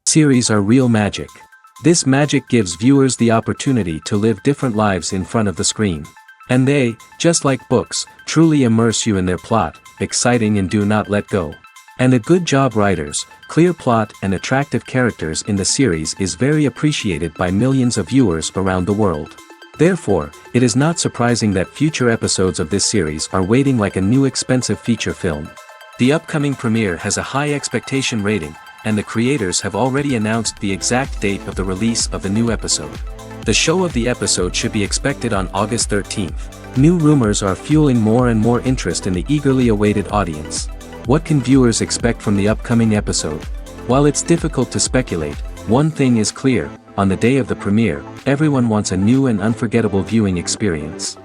Series are real magic. This magic gives viewers the opportunity to live different lives in front of the screen. And they, just like books, truly immerse you in their plot, exciting and do not let go. And a good job writers, clear plot and attractive characters in the series is very appreciated by millions of viewers around the world. Therefore, it is not surprising that future episodes of this series are waiting like a new expensive feature film. The upcoming premiere has a high expectation rating, and the creators have already announced the exact date of the release of the new episode. The show of the episode should be expected on August 13th. New rumors are fueling more and more interest in the eagerly awaited audience. What can viewers expect from the upcoming episode? While it's difficult to speculate, one thing is clear: on the day of the premiere, everyone wants a new and unforgettable viewing experience.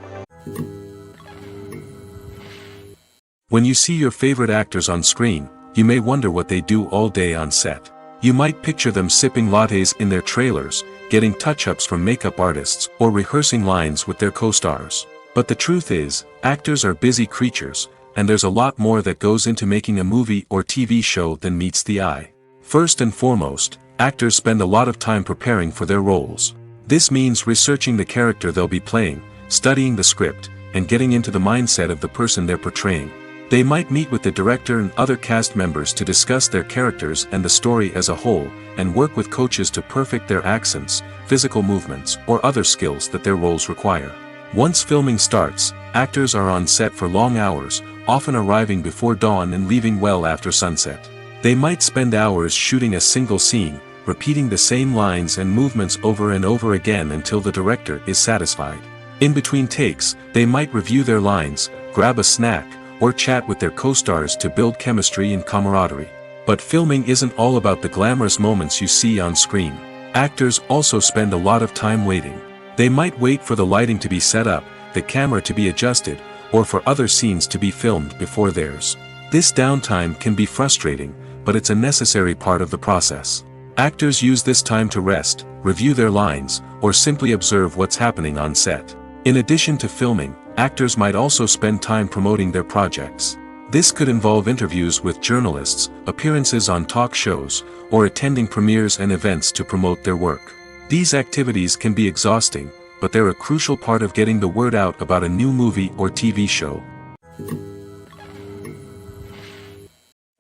When you see your favorite actors on screen, you may wonder what they do all day on set. You might picture them sipping lattes in their trailers, getting touch-ups from makeup artists, or rehearsing lines with their co-stars. But the truth is, actors are busy creatures, and there's a lot more that goes into making a movie or TV show than meets the eye. First and foremost, actors spend a lot of time preparing for their roles. This means researching the character they'll be playing, studying the script, and getting into the mindset of the person they're portraying. They might meet with the director and other cast members to discuss their characters and the story as a whole, and work with coaches to perfect their accents, physical movements, or other skills that their roles require. Once filming starts, actors are on set for long hours, often arriving before dawn and leaving well after sunset. They might spend hours shooting a single scene, repeating the same lines and movements over and over again until the director is satisfied. In between takes, they might review their lines, grab a snack, or chat with their co-stars to build chemistry and camaraderie. But filming isn't all about the glamorous moments you see on screen. Actors also spend a lot of time waiting. They might wait for the lighting to be set up, the camera to be adjusted, or for other scenes to be filmed before theirs. This downtime can be frustrating, but it's a necessary part of the process. Actors use this time to rest, review their lines, or simply observe what's happening on set. In addition to filming, actors might also spend time promoting their projects. This could involve interviews with journalists, appearances on talk shows, or attending premieres and events to promote their work. These activities can be exhausting, but they're a crucial part of getting the word out about a new movie or TV show.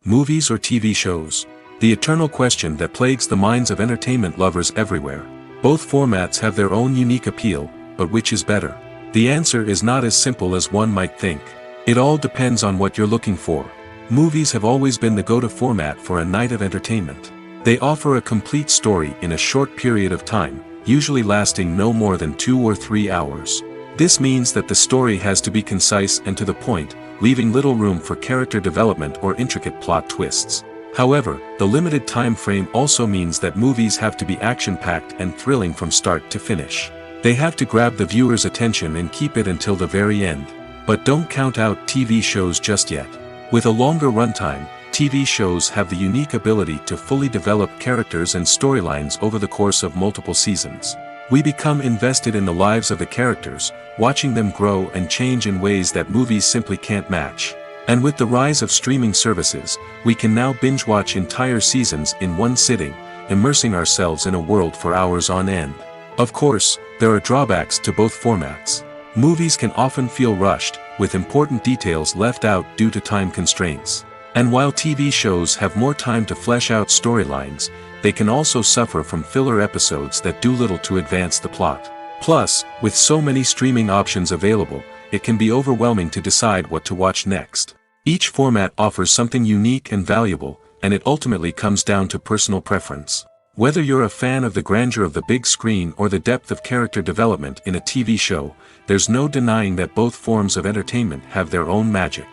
Movies or TV shows? The eternal question that plagues the minds of entertainment lovers everywhere. Both formats have their own unique appeal, but which is better? The answer is not as simple as one might think. It all depends on what you're looking for. Movies have always been the go-to format for a night of entertainment. They offer a complete story in a short period of time, usually lasting no more than 2 or 3 hours. This means that the story has to be concise and to the point, leaving little room for character development or intricate plot twists. However, the limited time frame also means that movies have to be action-packed and thrilling from start to finish. They have to grab the viewer's attention and keep it until the very end. But don't count out TV shows just yet. With a longer runtime, TV shows have the unique ability to fully develop characters and storylines over the course of multiple seasons. We become invested in the lives of the characters, watching them grow and change in ways that movies simply can't match. And with the rise of streaming services, we can now binge-watch entire seasons in one sitting, immersing ourselves in a world for hours on end. Of course, there are drawbacks to both formats. Movies can often feel rushed, with important details left out due to time constraints. And while TV shows have more time to flesh out storylines, they can also suffer from filler episodes that do little to advance the plot. Plus, with so many streaming options available, it can be overwhelming to decide what to watch next. Each format offers something unique and valuable, and it ultimately comes down to personal preference. Whether you're a fan of the grandeur of the big screen or the depth of character development in a TV show, there's no denying that both forms of entertainment have their own magic.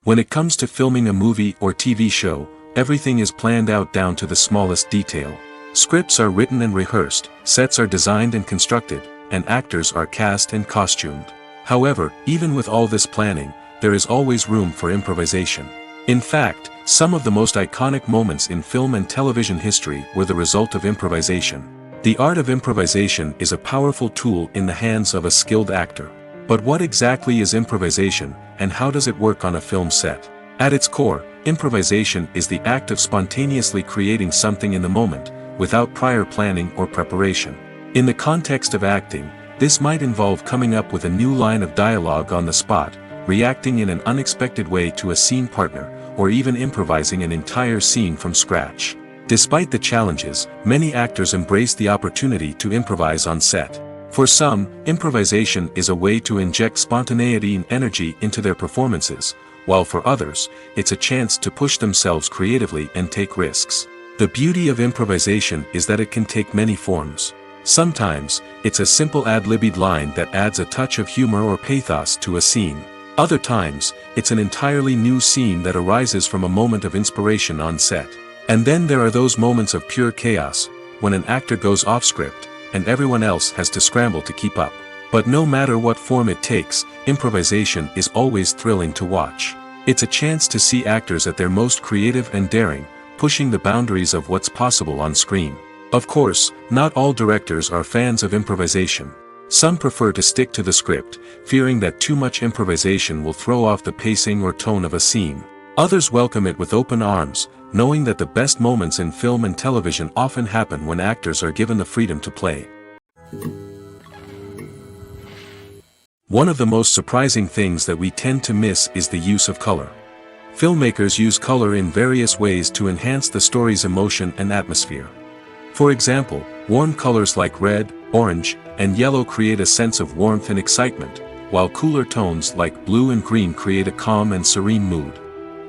When it comes to filming a movie or TV show, everything is planned out down to the smallest detail. Scripts are written and rehearsed, sets are designed and constructed, and actors are cast and costumed. However, even with all this planning, there is always room for improvisation. In fact, some of the most iconic moments in film and television history were the result of improvisation. The art of improvisation is a powerful tool in the hands of a skilled actor. But what exactly is improvisation, and how does it work on a film set? At its core, improvisation is the act of spontaneously creating something in the moment, without prior planning or preparation. In the context of acting, this might involve coming up with a new line of dialogue on the spot, reacting in an unexpected way to a scene partner, or even improvising an entire scene from scratch. Despite the challenges, many actors embrace the opportunity to improvise on set. For some, improvisation is a way to inject spontaneity and energy into their performances, while for others, it's a chance to push themselves creatively and take risks. The beauty of improvisation is that it can take many forms. Sometimes, it's a simple ad-libbed line that adds a touch of humor or pathos to a scene. Other times, it's an entirely new scene that arises from a moment of inspiration on set. And then there are those moments of pure chaos, when an actor goes off script, and everyone else has to scramble to keep up. But no matter what form it takes, improvisation is always thrilling to watch. It's a chance to see actors at their most creative and daring, pushing the boundaries of what's possible on screen. Of course, not all directors are fans of improvisation. Some prefer to stick to the script, fearing that too much improvisation will throw off the pacing or tone of a scene. Others welcome it with open arms, knowing that the best moments in film and television often happen when actors are given the freedom to play. One of the most surprising things that we tend to miss is the use of color. Filmmakers use color in various ways to enhance the story's emotion and atmosphere. For example, warm colors like red, orange, and yellow create a sense of warmth and excitement, while cooler tones like blue and green create a calm and serene mood.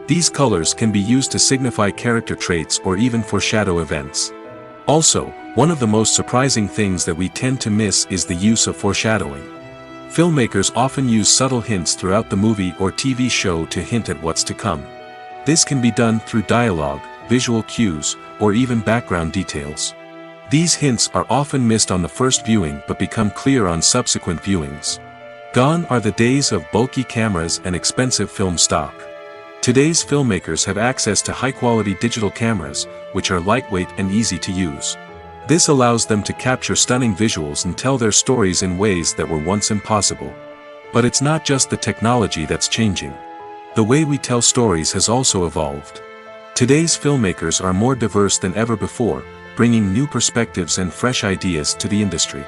These colors can be used to signify character traits or even foreshadow events. Also, one of the most surprising things that we tend to miss is the use of foreshadowing. Filmmakers often use subtle hints throughout the movie or TV show to hint at what's to come. This can be done through dialogue, visual cues, or even background details. These hints are often missed on the first viewing but become clear on subsequent viewings. Gone are the days of bulky cameras and expensive film stock. Today's filmmakers have access to high-quality digital cameras, which are lightweight and easy to use. This allows them to capture stunning visuals and tell their stories in ways that were once impossible. But it's not just the technology that's changing. The way we tell stories has also evolved. Today's filmmakers are more diverse than ever before, bringing new perspectives and fresh ideas to the industry.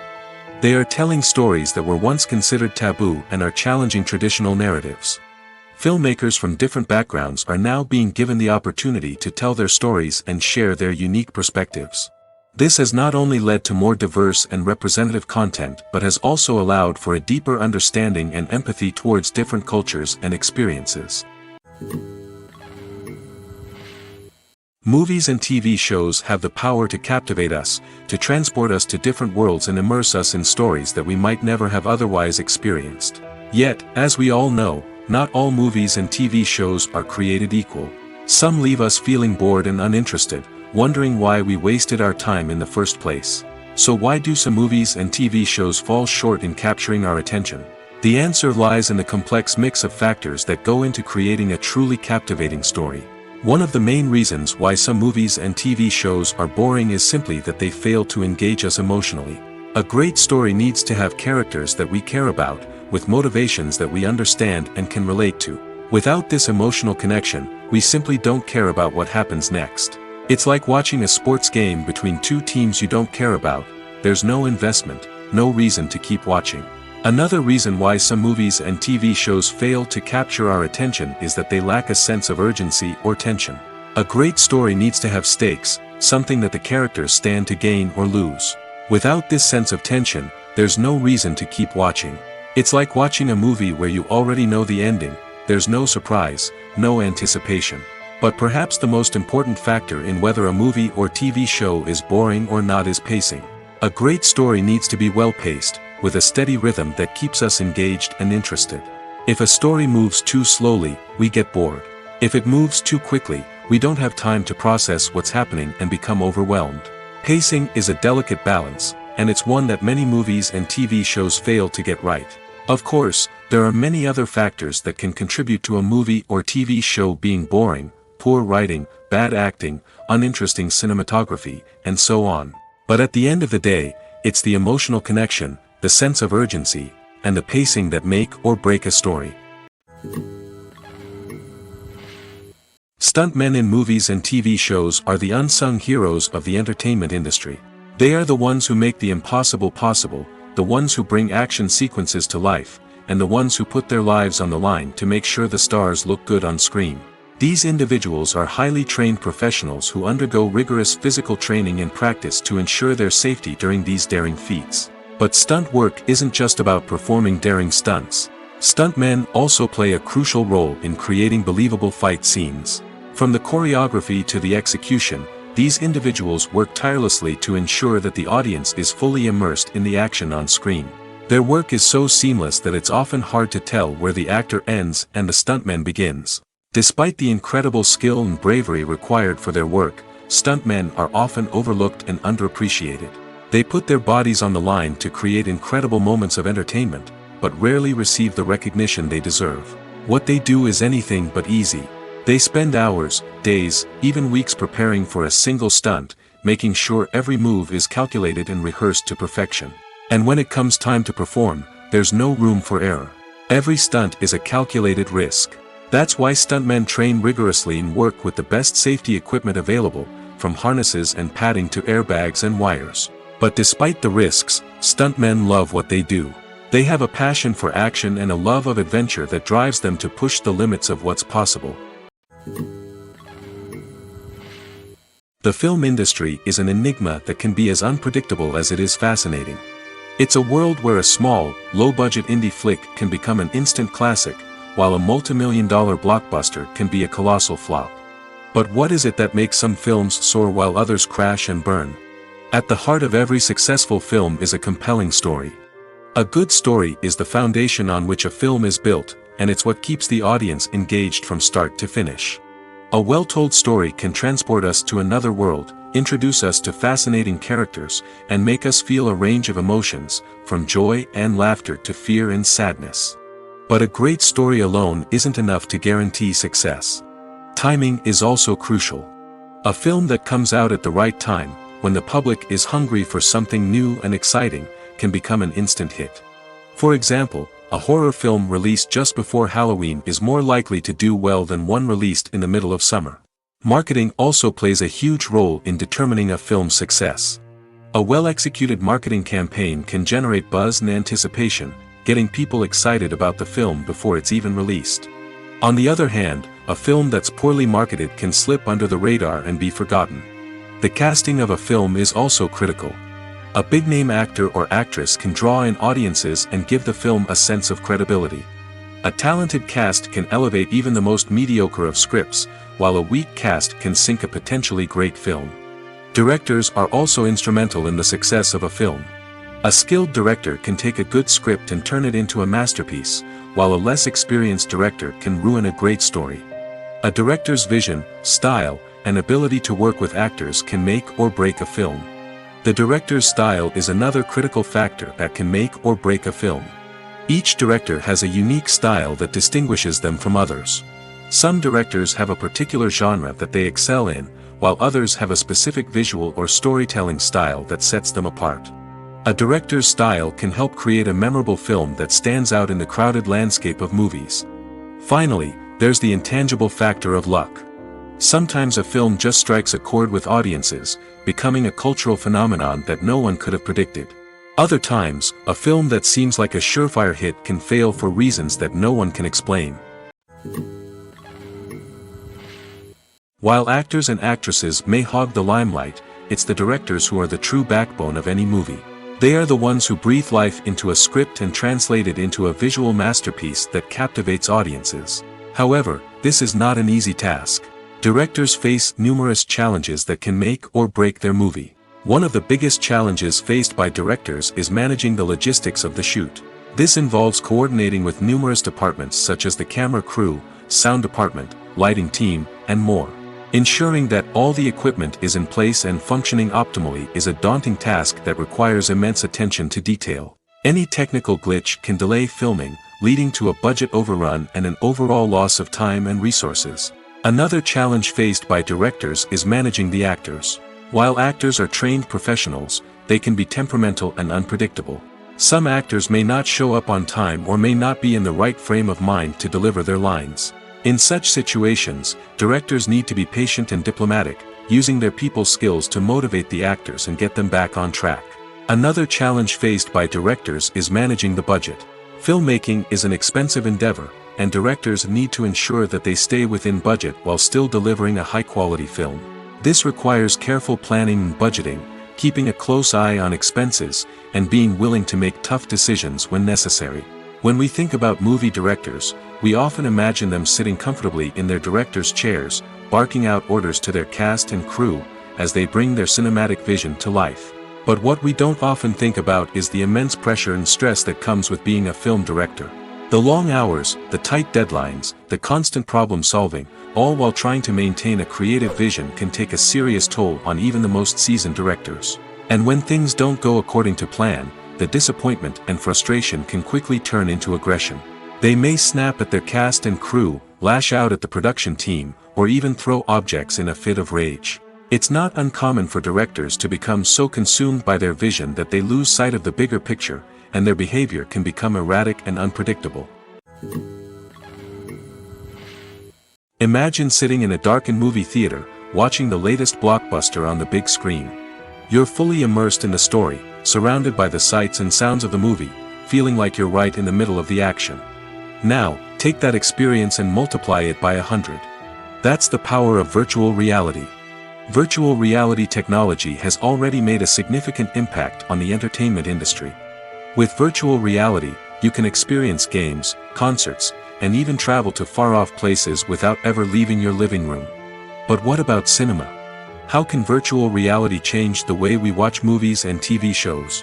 They are telling stories that were once considered taboo and are challenging traditional narratives. Filmmakers from different backgrounds are now being given the opportunity to tell their stories and share their unique perspectives. This has not only led to more diverse and representative content but has also allowed for a deeper understanding and empathy towards different cultures and experiences. Movies and TV shows have the power to captivate us, to transport us to different worlds and immerse us in stories that we might never have otherwise experienced. Yet, as we all know, not all movies and TV shows are created equal. Some leave us feeling bored and uninterested, wondering why we wasted our time in the first place. So why do some movies and TV shows fall short in capturing our attention? The answer lies in the complex mix of factors that go into creating a truly captivating story. One of the main reasons why some movies and TV shows are boring is simply that they fail to engage us emotionally. A great story needs to have characters that we care about, with motivations that we understand and can relate to. Without this emotional connection, we simply don't care about what happens next. It's like watching a sports game between two teams you don't care about. There's no investment, no reason to keep watching. Another reason why some movies and TV shows fail to capture our attention is that they lack a sense of urgency or tension. A great story needs to have stakes, something that the characters stand to gain or lose. Without this sense of tension, there's no reason to keep watching. It's like watching a movie where you already know the ending, there's no surprise, no anticipation. But perhaps the most important factor in whether a movie or TV show is boring or not is pacing. A great story needs to be well-paced, with a steady rhythm that keeps us engaged and interested. If a story moves too slowly, we get bored. If it moves too quickly, we don't have time to process what's happening and become overwhelmed. Pacing is a delicate balance, and it's one that many movies and TV shows fail to get right. Of course, there are many other factors that can contribute to a movie or TV show being boring: poor writing, bad acting, uninteresting cinematography, and so on. But at the end of the day, it's the emotional connection, the sense of urgency, and the pacing that make or break a story. Stuntmen in movies and TV shows are the unsung heroes of the entertainment industry. They are the ones who make the impossible possible, the ones who bring action sequences to life, and the ones who put their lives on the line to make sure the stars look good on screen. These individuals are highly trained professionals who undergo rigorous physical training and practice to ensure their safety during these daring feats. But stunt work isn't just about performing daring stunts. Stuntmen also play a crucial role in creating believable fight scenes. From the choreography to the execution, these individuals work tirelessly to ensure that the audience is fully immersed in the action on screen. Their work is so seamless that it's often hard to tell where the actor ends and the stuntman begins. Despite the incredible skill and bravery required for their work, stuntmen are often overlooked and underappreciated. They put their bodies on the line to create incredible moments of entertainment, but rarely receive the recognition they deserve. What they do is anything but easy. They spend hours, days, even weeks preparing for a single stunt, making sure every move is calculated and rehearsed to perfection. And when it comes time to perform, there's no room for error. Every stunt is a calculated risk. That's why stuntmen train rigorously and work with the best safety equipment available, from harnesses and padding to airbags and wires. But despite the risks, stuntmen love what they do. They have a passion for action and a love of adventure that drives them to push the limits of what's possible. The film industry is an enigma that can be as unpredictable as it is fascinating. It's a world where a small, low-budget indie flick can become an instant classic, while a multi-million-dollar blockbuster can be a colossal flop. But what is it that makes some films soar while others crash and burn? At the heart of every successful film is a compelling story. A good story is the foundation on which a film is built, and it's what keeps the audience engaged from start to finish. A well-told story can transport us to another world, introduce us to fascinating characters, and make us feel a range of emotions, from joy and laughter to fear and sadness. But a great story alone isn't enough to guarantee success. Timing is also crucial. A film that comes out at the right time, when the public is hungry for something new and exciting, can become an instant hit. For example, a horror film released just before Halloween is more likely to do well than one released in the middle of summer. Marketing also plays a huge role in determining a film's success. A well-executed marketing campaign can generate buzz and anticipation, getting people excited about the film before it's even released. On the other hand, a film that's poorly marketed can slip under the radar and be forgotten. The casting of a film is also critical. A big-name actor or actress can draw in audiences and give the film a sense of credibility. A talented cast can elevate even the most mediocre of scripts, while a weak cast can sink a potentially great film. Directors are also instrumental in the success of a film. A skilled director can take a good script and turn it into a masterpiece, while a less experienced director can ruin a great story. A director's vision, style, and ability to work with actors can make or break a film. The director's style is another critical factor that can make or break a film. Each director has a unique style that distinguishes them from others. Some directors have a particular genre that they excel in, while others have a specific visual or storytelling style that sets them apart. A director's style can help create a memorable film that stands out in the crowded landscape of movies. Finally, there's the intangible factor of luck. Sometimes a film just strikes a chord with audiences, becoming a cultural phenomenon that no one could have predicted. Other times, a film that seems like a surefire hit can fail for reasons that no one can explain. While actors and actresses may hog the limelight, it's the directors who are the true backbone of any movie. They are the ones who breathe life into a script and translate it into a visual masterpiece that captivates audiences. However, this is not an easy task. Directors face numerous challenges that can make or break their movie. One of the biggest challenges faced by directors is managing the logistics of the shoot. This involves coordinating with numerous departments such as the camera crew, sound department, lighting team, and more. Ensuring that all the equipment is in place and functioning optimally is a daunting task that requires immense attention to detail. Any technical glitch can delay filming, leading to a budget overrun and an overall loss of time and resources. Another challenge faced by directors is managing the actors. While actors are trained professionals, they can be temperamental and unpredictable. Some actors may not show up on time or may not be in the right frame of mind to deliver their lines. In such situations, directors need to be patient and diplomatic, using their people skills to motivate the actors and get them back on track. Another challenge faced by directors is managing the budget. Filmmaking is an expensive endeavor, and directors need to ensure that they stay within budget while still delivering a high-quality film. This requires careful planning and budgeting, keeping a close eye on expenses, and being willing to make tough decisions when necessary. When we think about movie directors, we often imagine them sitting comfortably in their director's chairs, barking out orders to their cast and crew, as they bring their cinematic vision to life. But what we don't often think about is the immense pressure and stress that comes with being a film director. The long hours, the tight deadlines, the constant problem solving, all while trying to maintain a creative vision can take a serious toll on even the most seasoned directors. And when things don't go according to plan, the disappointment and frustration can quickly turn into aggression. They may snap at their cast and crew, lash out at the production team, or even throw objects in a fit of rage. It's not uncommon for directors to become so consumed by their vision that they lose sight of the bigger picture, and their behavior can become erratic and unpredictable. Imagine sitting in a darkened movie theater, watching the latest blockbuster on the big screen. You're fully immersed in the story, surrounded by the sights and sounds of the movie, feeling like you're right in the middle of the action. Now, take that experience and multiply it by 100. That's the power of virtual reality. Virtual reality technology has already made a significant impact on the entertainment industry. With virtual reality, you can experience games, concerts, and even travel to far-off places without ever leaving your living room. But what about cinema? How can virtual reality change the way we watch movies and TV shows?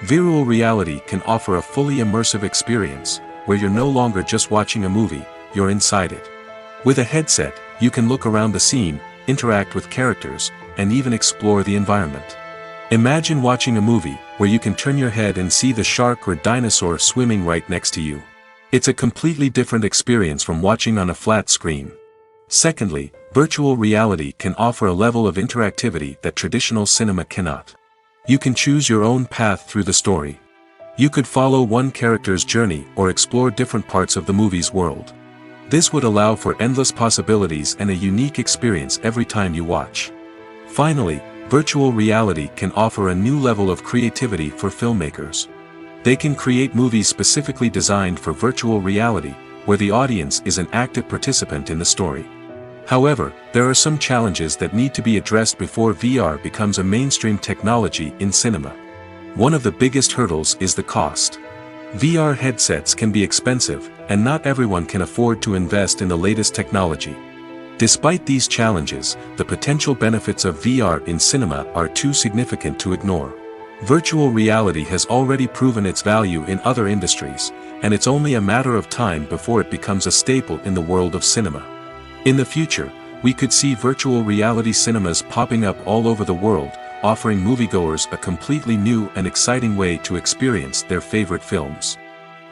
Virtual reality can offer a fully immersive experience, where you're no longer just watching a movie, you're inside it. With a headset, you can look around the scene, interact with characters, and even explore the environment. Imagine watching a movie, where you can turn your head and see the shark or dinosaur swimming right next to you. It's a completely different experience from watching on a flat screen. Secondly, virtual reality can offer a level of interactivity that traditional cinema cannot. You can choose your own path through the story. You could follow one character's journey or explore different parts of the movie's world. This would allow for endless possibilities and a unique experience every time you watch. Finally, virtual reality can offer a new level of creativity for filmmakers. They can create movies specifically designed for virtual reality, where the audience is an active participant in the story. However, there are some challenges that need to be addressed before VR becomes a mainstream technology in cinema. One of the biggest hurdles is the cost. VR headsets can be expensive, and not everyone can afford to invest in the latest technology. Despite these challenges, the potential benefits of VR in cinema are too significant to ignore. Virtual reality has already proven its value in other industries, and it's only a matter of time before it becomes a staple in the world of cinema. In the future, we could see virtual reality cinemas popping up all over the world, offering moviegoers a completely new and exciting way to experience their favorite films.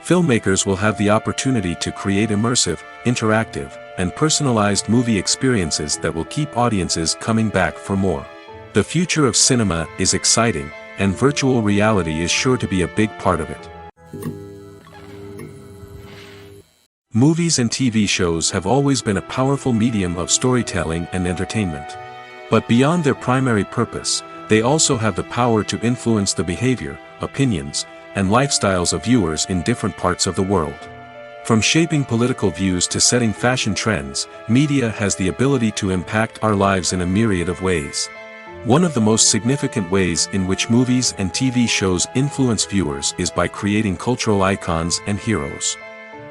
Filmmakers will have the opportunity to create immersive, interactive, and personalized movie experiences that will keep audiences coming back for more. The future of cinema is exciting, and virtual reality is sure to be a big part of it. Movies and TV shows have always been a powerful medium of storytelling and entertainment. But beyond their primary purpose, they also have the power to influence the behavior, opinions, and lifestyles of viewers in different parts of the world. From shaping political views to setting fashion trends, media has the ability to impact our lives in a myriad of ways. One of the most significant ways in which movies and TV shows influence viewers is by creating cultural icons and heroes.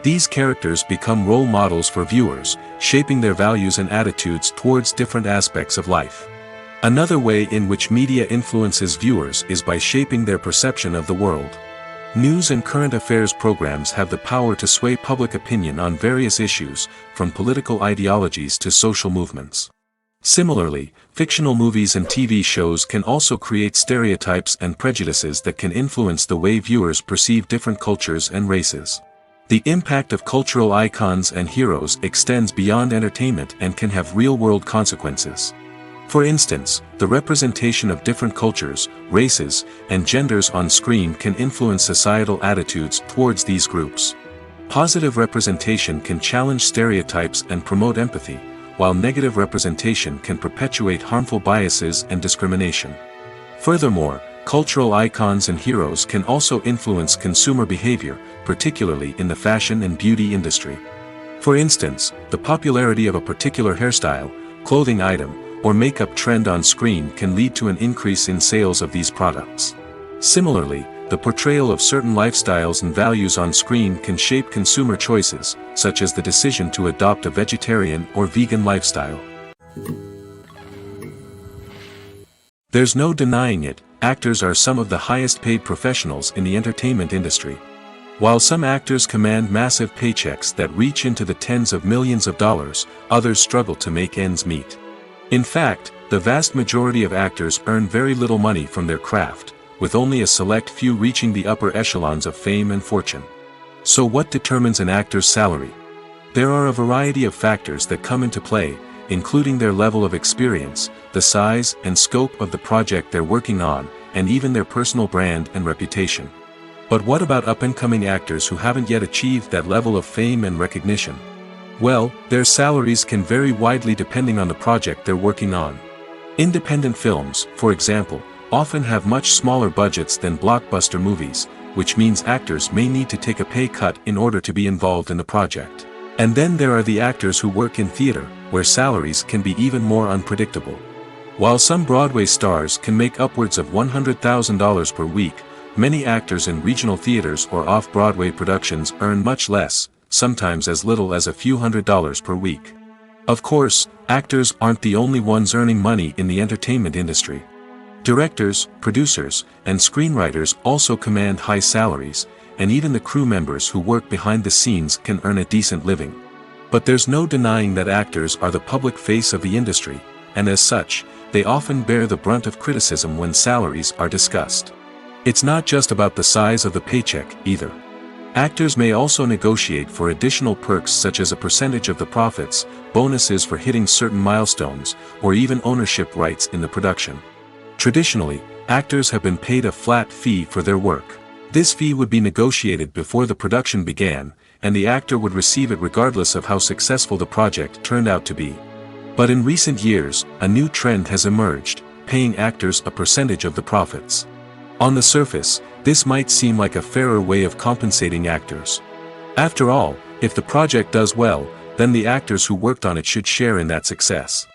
These characters become role models for viewers, shaping their values and attitudes towards different aspects of life. Another way in which media influences viewers is by shaping their perception of the world. News and current affairs programs have the power to sway public opinion on various issues, from political ideologies to social movements. Similarly, fictional movies and TV shows can also create stereotypes and prejudices that can influence the way viewers perceive different cultures and races. The impact of cultural icons and heroes extends beyond entertainment and can have real-world consequences. For instance, the representation of different cultures, races, and genders on screen can influence societal attitudes towards these groups. Positive representation can challenge stereotypes and promote empathy, while negative representation can perpetuate harmful biases and discrimination. Furthermore, cultural icons and heroes can also influence consumer behavior, particularly in the fashion and beauty industry. For instance, the popularity of a particular hairstyle, clothing item, or makeup trend on screen can lead to an increase in sales of these products. Similarly, the portrayal of certain lifestyles and values on screen can shape consumer choices, such as the decision to adopt a vegetarian or vegan lifestyle. There's no denying it, actors are some of the highest paid professionals in the entertainment industry. While some actors command massive paychecks that reach into the tens of millions of dollars, others struggle to make ends meet. In fact, the vast majority of actors earn very little money from their craft, with only a select few reaching the upper echelons of fame and fortune. So what determines an actor's salary? There are a variety of factors that come into play, including their level of experience, the size and scope of the project they're working on, and even their personal brand and reputation. But what about up-and-coming actors who haven't yet achieved that level of fame and recognition? Well, their salaries can vary widely depending on the project they're working on. Independent films, for example, often have much smaller budgets than blockbuster movies, which means actors may need to take a pay cut in order to be involved in the project. And then there are the actors who work in theater, where salaries can be even more unpredictable. While some Broadway stars can make upwards of $100,000 per week, many actors in regional theaters or off-Broadway productions earn much less, sometimes as little as a few $100s per week. Of course, actors aren't the only ones earning money in the entertainment industry. Directors, producers, and screenwriters also command high salaries, and even the crew members who work behind the scenes can earn a decent living. But there's no denying that actors are the public face of the industry, and as such, they often bear the brunt of criticism when salaries are discussed. It's not just about the size of the paycheck, either. Actors may also negotiate for additional perks such as a percentage of the profits, bonuses for hitting certain milestones, or even ownership rights in the production. Traditionally, actors have been paid a flat fee for their work. This fee would be negotiated before the production began, and the actor would receive it regardless of how successful the project turned out to be. But in recent years, a new trend has emerged, paying actors a percentage of the profits. On the surface, this might seem like a fairer way of compensating actors. After all, if the project does well, then the actors who worked on it should share in that success.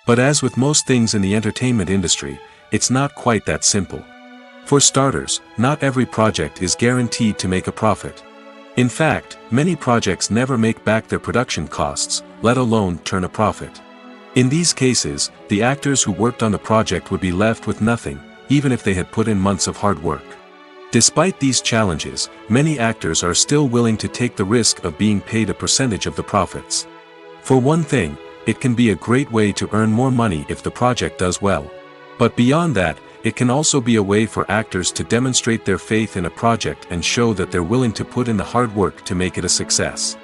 But as with most things in the entertainment industry, it's not quite that simple. For starters, not every project is guaranteed to make a profit. In fact, many projects never make back their production costs, let alone turn a profit. In these cases, the actors who worked on the project would be left with nothing, even if they had put in months of hard work. Despite these challenges, many actors are still willing to take the risk of being paid a percentage of the profits. For one thing, it can be a great way to earn more money if the project does well. But beyond that, it can also be a way for actors to demonstrate their faith in a project and show that they're willing to put in the hard work to make it a success.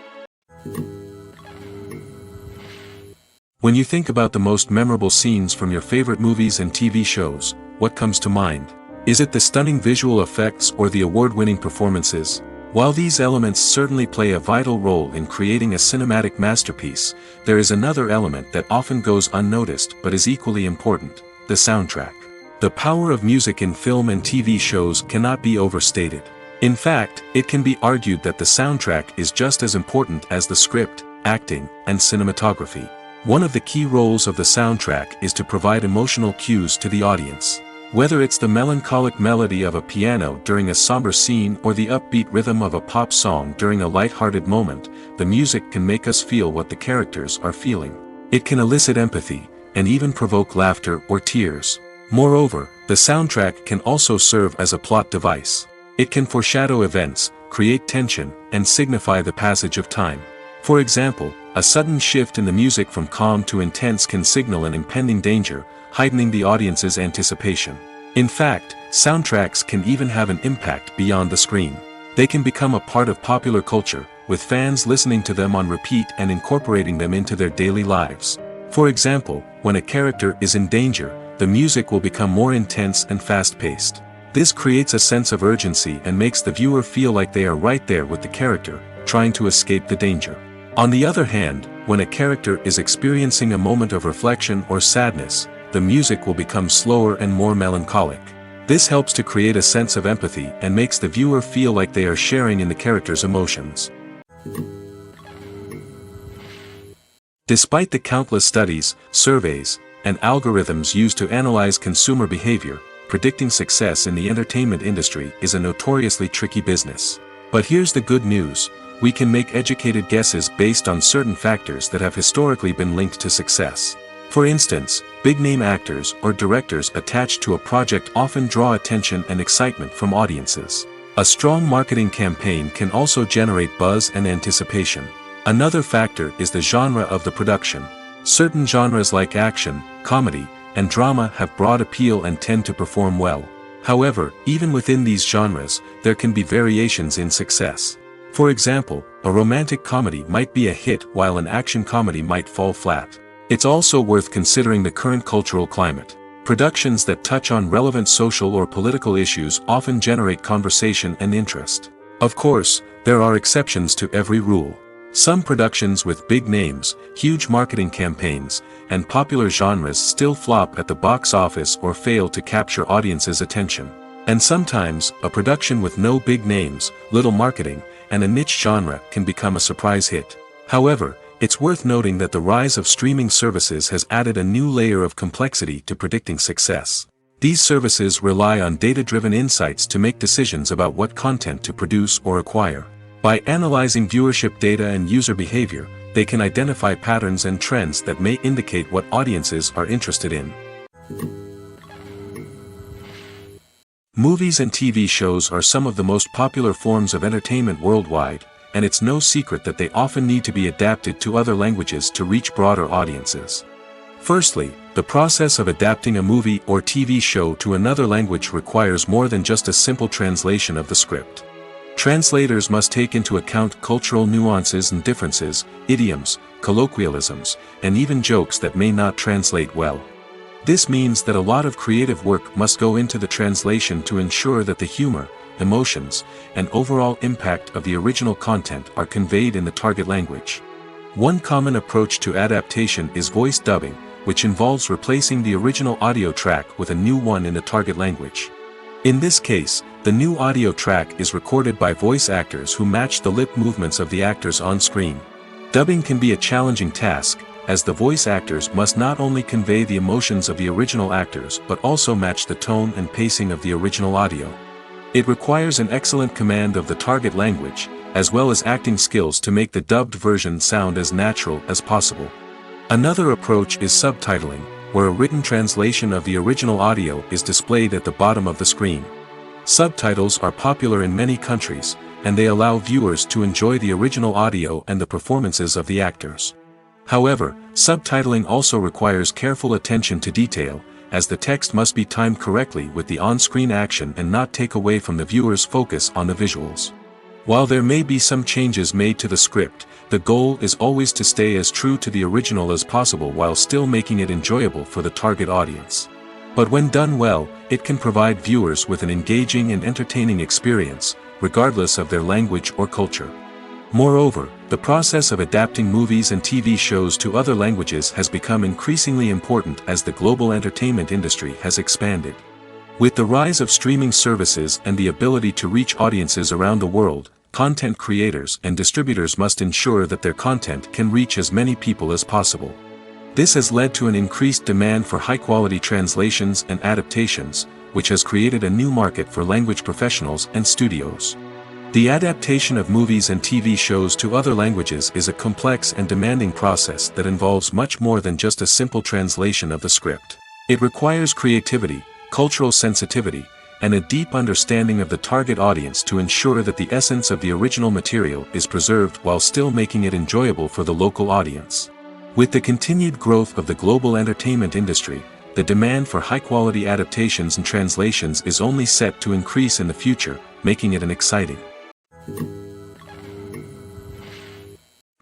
When you think about the most memorable scenes from your favorite movies and TV shows, what comes to mind? Is it the stunning visual effects or the award-winning performances? While these elements certainly play a vital role in creating a cinematic masterpiece, there is another element that often goes unnoticed but is equally important: the soundtrack. The power of music in film and TV shows cannot be overstated. In fact, it can be argued that the soundtrack is just as important as the script, acting, and cinematography. One of the key roles of the soundtrack is to provide emotional cues to the audience. Whether it's the melancholic melody of a piano during a somber scene or the upbeat rhythm of a pop song during a light-hearted moment, the music can make us feel what the characters are feeling. It can elicit empathy, and even provoke laughter or tears. Moreover, the soundtrack can also serve as a plot device. It can foreshadow events, create tension, and signify the passage of time. For example, a sudden shift in the music from calm to intense can signal an impending danger, heightening the audience's anticipation. In fact, soundtracks can even have an impact beyond the screen. They can become a part of popular culture, with fans listening to them on repeat and incorporating them into their daily lives. For example, when a character is in danger, the music will become more intense and fast-paced. This creates a sense of urgency and makes the viewer feel like they are right there with the character, trying to escape the danger. On the other hand, when a character is experiencing a moment of reflection or sadness, the music will become slower and more melancholic. This helps to create a sense of empathy and makes the viewer feel like they are sharing in the character's emotions. Despite the countless studies, surveys, and algorithms used to analyze consumer behavior, predicting success in the entertainment industry is a notoriously tricky business. But here's the good news: we can make educated guesses based on certain factors that have historically been linked to success. For instance, big-name actors or directors attached to a project often draw attention and excitement from audiences. A strong marketing campaign can also generate buzz and anticipation. Another factor is the genre of the production. Certain genres like action, comedy, and drama have broad appeal and tend to perform well. However, even within these genres, there can be variations in success. For example, a romantic comedy might be a hit while an action comedy might fall flat. It's also worth considering the current cultural climate. Productions that touch on relevant social or political issues often generate conversation and interest. Of course, there are exceptions to every rule. Some productions with big names, huge marketing campaigns, and popular genres still flop at the box office or fail to capture audiences' attention. And sometimes, a production with no big names, little marketing, and a niche genre can become a surprise hit. However, it's worth noting that the rise of streaming services has added a new layer of complexity to predicting success. These services rely on data-driven insights to make decisions about what content to produce or acquire. By analyzing viewership data and user behavior, they can identify patterns and trends that may indicate what audiences are interested in. Movies and TV shows are some of the most popular forms of entertainment worldwide, and it's no secret that they often need to be adapted to other languages to reach broader audiences. Firstly, the process of adapting a movie or TV show to another language requires more than just a simple translation of the script. Translators must take into account cultural nuances and differences, idioms, colloquialisms, and even jokes that may not translate well. This means that a lot of creative work must go into the translation to ensure that the humor, emotions, and overall impact of the original content are conveyed in the target language. One common approach to adaptation is voice dubbing, which involves replacing the original audio track with a new one in the target language. In this case, the new audio track is recorded by voice actors who match the lip movements of the actors on screen. Dubbing can be a challenging task, as the voice actors must not only convey the emotions of the original actors but also match the tone and pacing of the original audio. It requires an excellent command of the target language, as well as acting skills to make the dubbed version sound as natural as possible. Another approach is subtitling, where a written translation of the original audio is displayed at the bottom of the screen. Subtitles are popular in many countries, and they allow viewers to enjoy the original audio and the performances of the actors. However, subtitling also requires careful attention to detail, as the text must be timed correctly with the on-screen action and not take away from the viewer's focus on the visuals. While there may be some changes made to the script, the goal is always to stay as true to the original as possible while still making it enjoyable for the target audience. But when done well, it can provide viewers with an engaging and entertaining experience, regardless of their language or culture. Moreover, the process of adapting movies and TV shows to other languages has become increasingly important as the global entertainment industry has expanded. With the rise of streaming services and the ability to reach audiences around the world, content creators and distributors must ensure that their content can reach as many people as possible. This has led to an increased demand for high-quality translations and adaptations, which has created a new market for language professionals and studios. The adaptation of movies and TV shows to other languages is a complex and demanding process that involves much more than just a simple translation of the script. It requires creativity, cultural sensitivity, and a deep understanding of the target audience to ensure that the essence of the original material is preserved while still making it enjoyable for the local audience. With the continued growth of the global entertainment industry, the demand for high-quality adaptations and translations is only set to increase in the future, making it an exciting.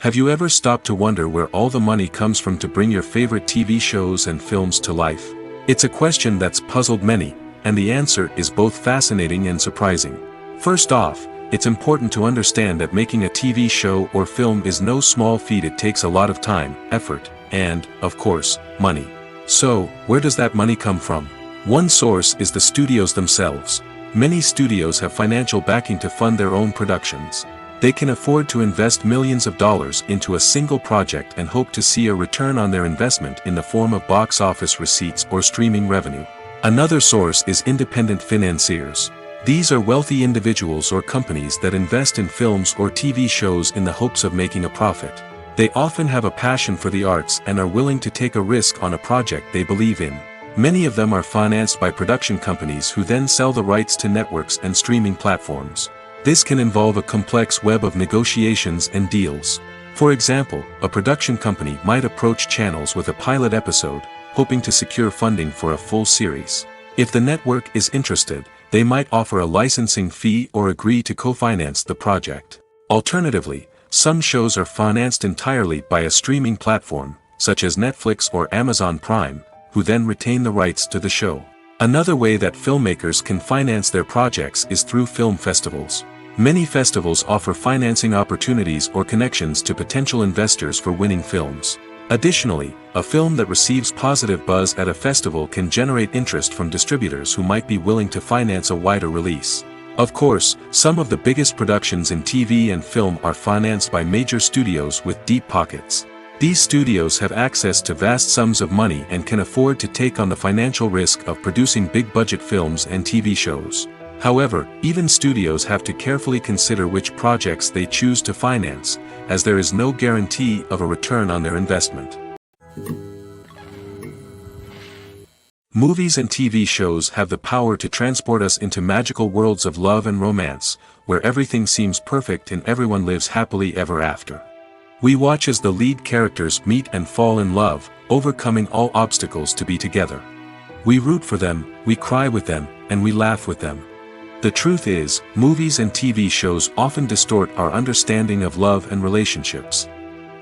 Have you ever stopped to wonder where all the money comes from to bring your favorite TV shows and films to life? It's a question that's puzzled many, and the answer is both fascinating and surprising. First off, it's important to understand that making a TV show or film is no small feat. It takes a lot of time, effort, and, of course, money. So, where does that money come from? One source is the studios themselves. Many studios have financial backing to fund their own productions. They can afford to invest millions of dollars into a single project and hope to see a return on their investment in the form of box office receipts or streaming revenue. Another source is independent financiers. These are wealthy individuals or companies that invest in films or TV shows in the hopes of making a profit. They often have a passion for the arts and are willing to take a risk on a project they believe in. Many of them are financed by production companies who then sell the rights to networks and streaming platforms. This can involve a complex web of negotiations and deals. For example, a production company might approach channels with a pilot episode, hoping to secure funding for a full series. If the network is interested, they might offer a licensing fee or agree to co-finance the project. Alternatively, some shows are financed entirely by a streaming platform, such as Netflix or Amazon Prime, who then retain the rights to the show. Another way that filmmakers can finance their projects is through film festivals. Many festivals offer financing opportunities or connections to potential investors for winning films. Additionally, a film that receives positive buzz at a festival can generate interest from distributors who might be willing to finance a wider release. Of course, some of the biggest productions in TV and film are financed by major studios with deep pockets. These studios have access to vast sums of money and can afford to take on the financial risk of producing big-budget films and TV shows. However, even studios have to carefully consider which projects they choose to finance, as there is no guarantee of a return on their investment. Movies and TV shows have the power to transport us into magical worlds of love and romance, where everything seems perfect and everyone lives happily ever after. We watch as the lead characters meet and fall in love, overcoming all obstacles to be together. We root for them, we cry with them, and we laugh with them. The truth is, movies and TV shows often distort our understanding of love and relationships.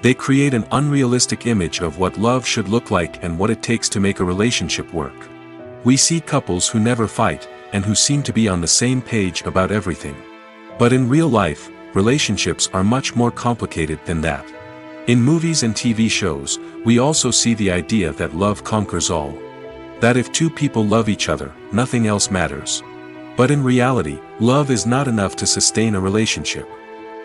They create an unrealistic image of what love should look like and what it takes to make a relationship work. We see couples who never fight, and who seem to be on the same page about everything. But in real life, relationships are much more complicated than that. In movies and TV shows, we also see the idea that love conquers all. That if two people love each other, nothing else matters. But in reality, love is not enough to sustain a relationship.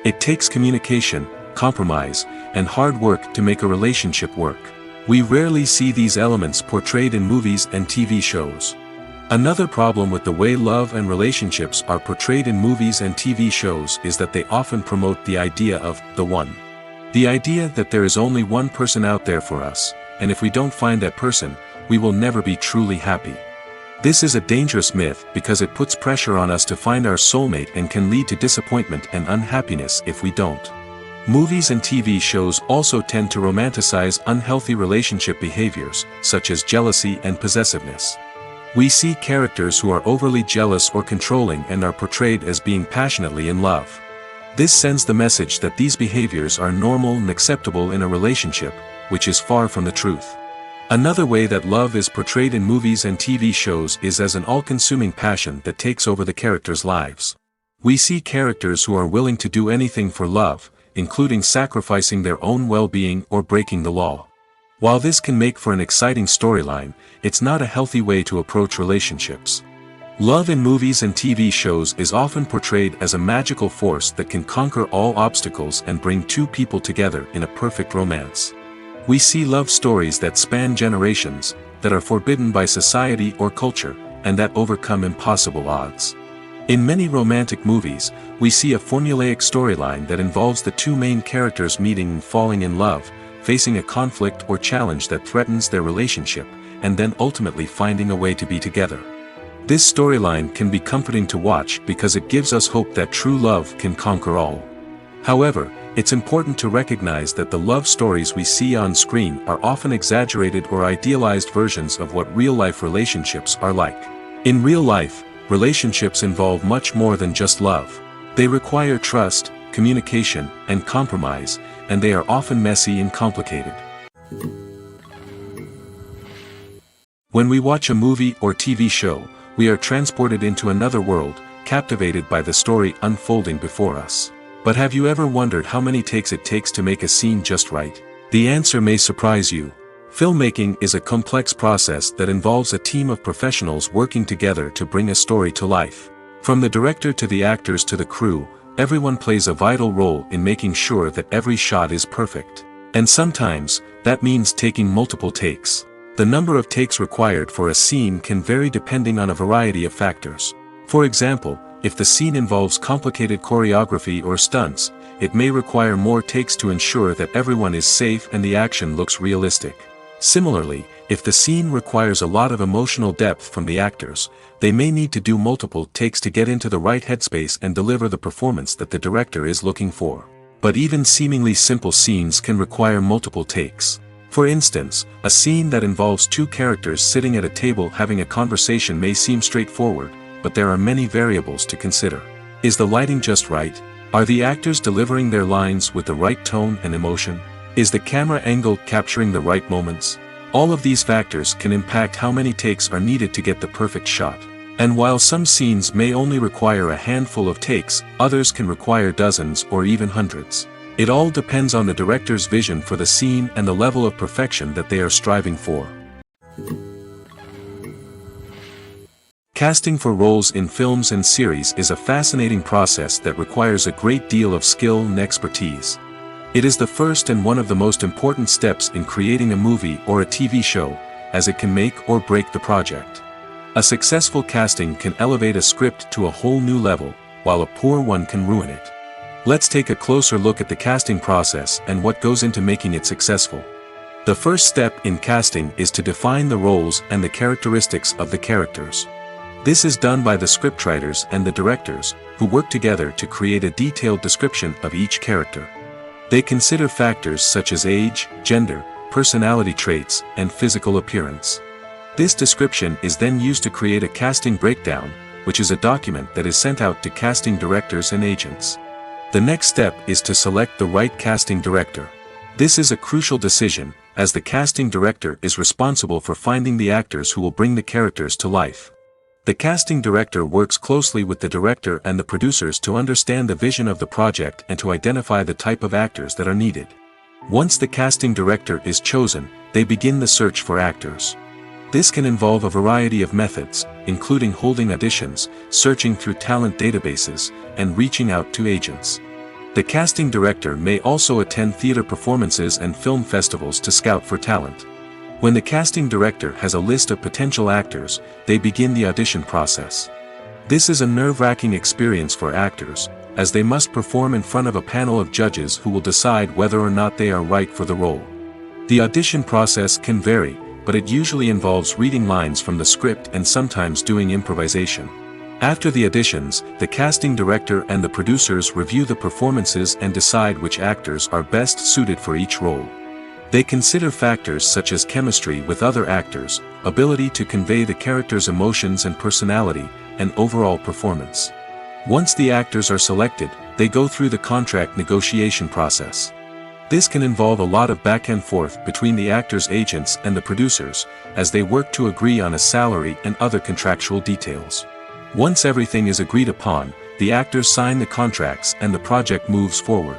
It takes communication, compromise, and hard work to make a relationship work. We rarely see these elements portrayed in movies and TV shows. Another problem with the way love and relationships are portrayed in movies and TV shows is that they often promote the idea of the one. The idea that there is only one person out there for us, and if we don't find that person, we will never be truly happy. This is a dangerous myth because it puts pressure on us to find our soulmate and can lead to disappointment and unhappiness if we don't. Movies and TV shows also tend to romanticize unhealthy relationship behaviors, such as jealousy and possessiveness. We see characters who are overly jealous or controlling and are portrayed as being passionately in love. This sends the message that these behaviors are normal and acceptable in a relationship, which is far from the truth. Another way that love is portrayed in movies and TV shows is as an all-consuming passion that takes over the characters' lives. We see characters who are willing to do anything for love, including sacrificing their own well-being or breaking the law. While this can make for an exciting storyline, it's not a healthy way to approach relationships. Love in movies and TV shows is often portrayed as a magical force that can conquer all obstacles and bring two people together in a perfect romance. We see love stories that span generations, that are forbidden by society or culture, and that overcome impossible odds. In many romantic movies, we see a formulaic storyline that involves the two main characters meeting and falling in love, facing a conflict or challenge that threatens their relationship, and then ultimately finding a way to be together. This storyline can be comforting to watch because it gives us hope that true love can conquer all. However, it's important to recognize that the love stories we see on screen are often exaggerated or idealized versions of what real-life relationships are like. In real life, relationships involve much more than just love. They require trust, communication, and compromise, and they are often messy and complicated. When we watch a movie or TV show, we are transported into another world, captivated by the story unfolding before us. But have you ever wondered how many takes it takes to make a scene just right? The answer may surprise you. Filmmaking is a complex process that involves a team of professionals working together to bring a story to life. From the director to the actors to the crew, everyone plays a vital role in making sure that every shot is perfect. And sometimes, that means taking multiple takes. The number of takes required for a scene can vary depending on a variety of factors. For example, if the scene involves complicated choreography or stunts, it may require more takes to ensure that everyone is safe and the action looks realistic. Similarly, if the scene requires a lot of emotional depth from the actors, they may need to do multiple takes to get into the right headspace and deliver the performance that the director is looking for. But even seemingly simple scenes can require multiple takes. For instance, a scene that involves two characters sitting at a table having a conversation may seem straightforward, but there are many variables to consider. Is the lighting just right? Are the actors delivering their lines with the right tone and emotion? Is the camera angle capturing the right moments? All of these factors can impact how many takes are needed to get the perfect shot. And while some scenes may only require a handful of takes, others can require dozens or even hundreds. It all depends on the director's vision for the scene and the level of perfection that they are striving for. Casting for roles in films and series is a fascinating process that requires a great deal of skill and expertise. It is the first and one of the most important steps in creating a movie or a TV show, as it can make or break the project. A successful casting can elevate a script to a whole new level, while a poor one can ruin it. Let's take a closer look at the casting process and what goes into making it successful. The first step in casting is to define the roles and the characteristics of the characters. This is done by the scriptwriters and the directors, who work together to create a detailed description of each character. They consider factors such as age, gender, personality traits, and physical appearance. This description is then used to create a casting breakdown, which is a document that is sent out to casting directors and agents. The next step is to select the right casting director. This is a crucial decision, as the casting director is responsible for finding the actors who will bring the characters to life. The casting director works closely with the director and the producers to understand the vision of the project and to identify the type of actors that are needed. Once the casting director is chosen, they begin the search for actors. This can involve a variety of methods, including holding auditions, searching through talent databases, and reaching out to agents. The casting director may also attend theater performances and film festivals to scout for talent. When the casting director has a list of potential actors, they begin the audition process. This is a nerve-wracking experience for actors, as they must perform in front of a panel of judges who will decide whether or not they are right for the role. The audition process can vary, but it usually involves reading lines from the script and sometimes doing improvisation. After the auditions, the casting director and the producers review the performances and decide which actors are best suited for each role. They consider factors such as chemistry with other actors, ability to convey the character's emotions and personality, and overall performance. Once the actors are selected, they go through the contract negotiation process. This can involve a lot of back and forth between the actors' agents and the producers, as they work to agree on a salary and other contractual details. Once everything is agreed upon, the actors sign the contracts and the project moves forward.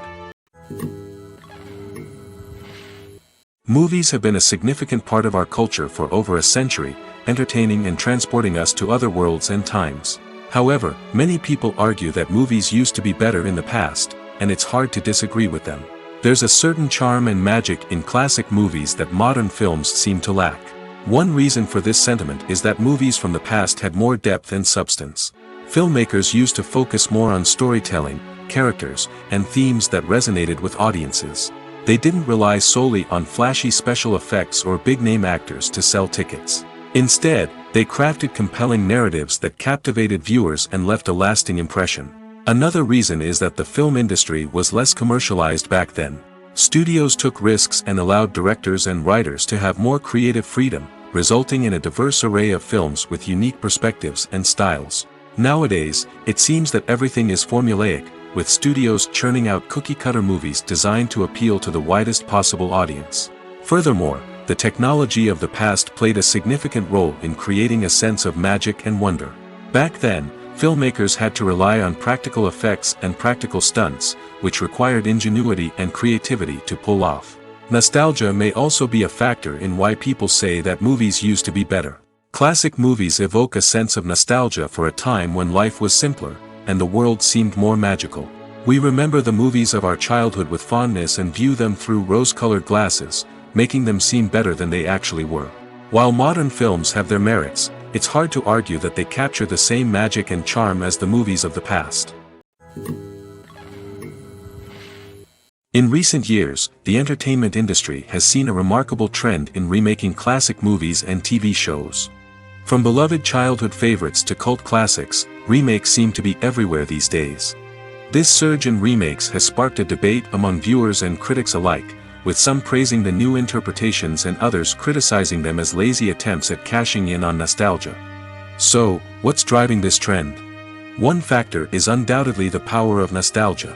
Movies have been a significant part of our culture for over a century, entertaining and transporting us to other worlds and times. However, many people argue that movies used to be better in the past, and it's hard to disagree with them. There's a certain charm and magic in classic movies that modern films seem to lack. One reason for this sentiment is that movies from the past had more depth and substance. Filmmakers used to focus more on storytelling, characters, and themes that resonated with audiences. They didn't rely solely on flashy special effects or big-name actors to sell tickets. Instead, they crafted compelling narratives that captivated viewers and left a lasting impression. Another reason is that the film industry was less commercialized back then. Studios took risks and allowed directors and writers to have more creative freedom, resulting in a diverse array of films with unique perspectives and styles. Nowadays, it seems that everything is formulaic, with studios churning out cookie-cutter movies designed to appeal to the widest possible audience. Furthermore, the technology of the past played a significant role in creating a sense of magic and wonder. Back then, filmmakers had to rely on practical effects and practical stunts, which required ingenuity and creativity to pull off. Nostalgia may also be a factor in why people say that movies used to be better. Classic movies evoke a sense of nostalgia for a time when life was simpler, and the world seemed more magical. We remember the movies of our childhood with fondness and view them through rose-colored glasses, making them seem better than they actually were. While modern films have their merits, it's hard to argue that they capture the same magic and charm as the movies of the past. In recent years, the entertainment industry has seen a remarkable trend in remaking classic movies and TV shows. From beloved childhood favorites to cult classics, remakes seem to be everywhere these days. This surge in remakes has sparked a debate among viewers and critics alike, with some praising the new interpretations and others criticizing them as lazy attempts at cashing in on nostalgia. So, what's driving this trend? One factor is undoubtedly the power of nostalgia.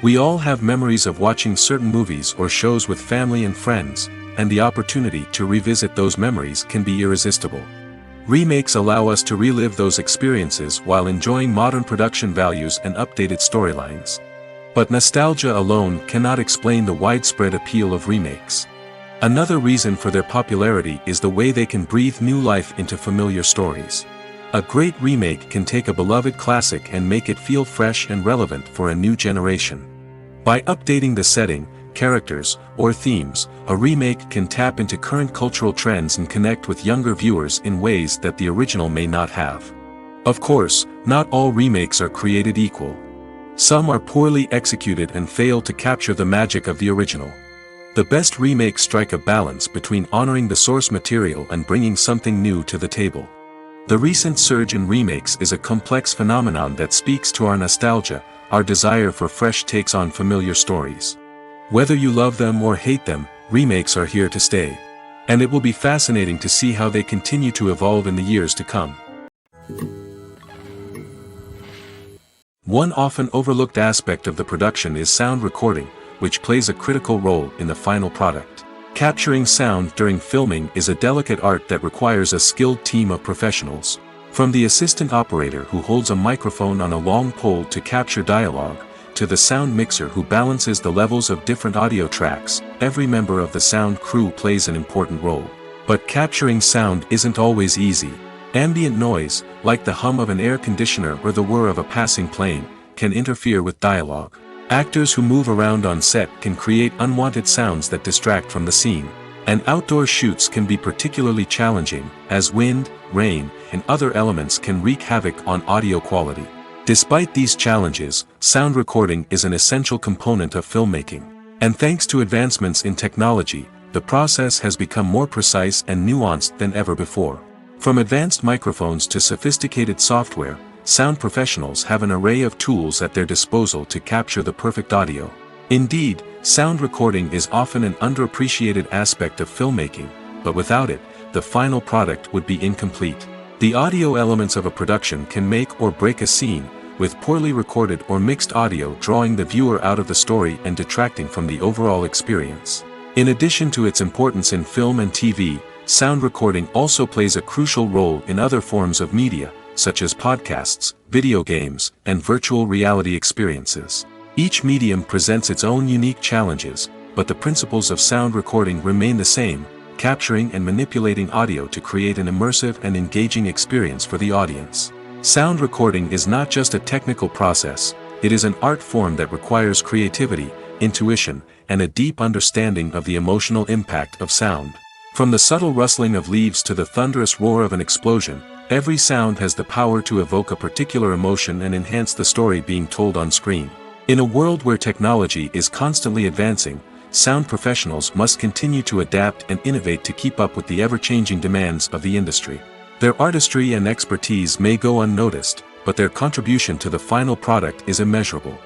We all have memories of watching certain movies or shows with family and friends, and the opportunity to revisit those memories can be irresistible. Remakes allow us to relive those experiences while enjoying modern production values and updated storylines. But nostalgia alone cannot explain the widespread appeal of remakes. Another reason for their popularity is the way they can breathe new life into familiar stories. A great remake can take a beloved classic and make it feel fresh and relevant for a new generation. By updating the setting, characters, or themes, a remake can tap into current cultural trends and connect with younger viewers in ways that the original may not have. Of course, not all remakes are created equal. Some are poorly executed and fail to capture the magic of the original. The best remakes strike a balance between honoring the source material and bringing something new to the table. The recent surge in remakes is a complex phenomenon that speaks to our nostalgia, our desire for fresh takes on familiar stories. Whether you love them or hate them, remakes are here to stay. And it will be fascinating to see how they continue to evolve in the years to come. One often overlooked aspect of the production is sound recording, which plays a critical role in the final product. Capturing sound during filming is a delicate art that requires a skilled team of professionals. From the assistant operator who holds a microphone on a long pole to capture dialogue, to the sound mixer who balances the levels of different audio tracks, every member of the sound crew plays an important role. But capturing sound isn't always easy. Ambient noise, like the hum of an air conditioner or the whir of a passing plane, can interfere with dialogue. Actors who move around on set can create unwanted sounds that distract from the scene. And outdoor shoots can be particularly challenging, as wind, rain, and other elements can wreak havoc on audio quality. Despite these challenges, sound recording is an essential component of filmmaking. And thanks to advancements in technology, the process has become more precise and nuanced than ever before. From advanced microphones to sophisticated software, sound professionals have an array of tools at their disposal to capture the perfect audio. Indeed, sound recording is often an underappreciated aspect of filmmaking, but without it, the final product would be incomplete. The audio elements of a production can make or break a scene, with poorly recorded or mixed audio drawing the viewer out of the story and detracting from the overall experience. In addition to its importance in film and TV, sound recording also plays a crucial role in other forms of media, such as podcasts, video games, and virtual reality experiences. Each medium presents its own unique challenges, but the principles of sound recording remain the same: capturing and manipulating audio to create an immersive and engaging experience for the audience. Sound recording is not just a technical process, it is an art form that requires creativity, intuition, and a deep understanding of the emotional impact of sound. From the subtle rustling of leaves to the thunderous roar of an explosion, every sound has the power to evoke a particular emotion and enhance the story being told on screen. In a world where technology is constantly advancing, sound professionals must continue to adapt and innovate to keep up with the ever-changing demands of the industry. Their artistry and expertise may go unnoticed, but their contribution to the final product is immeasurable.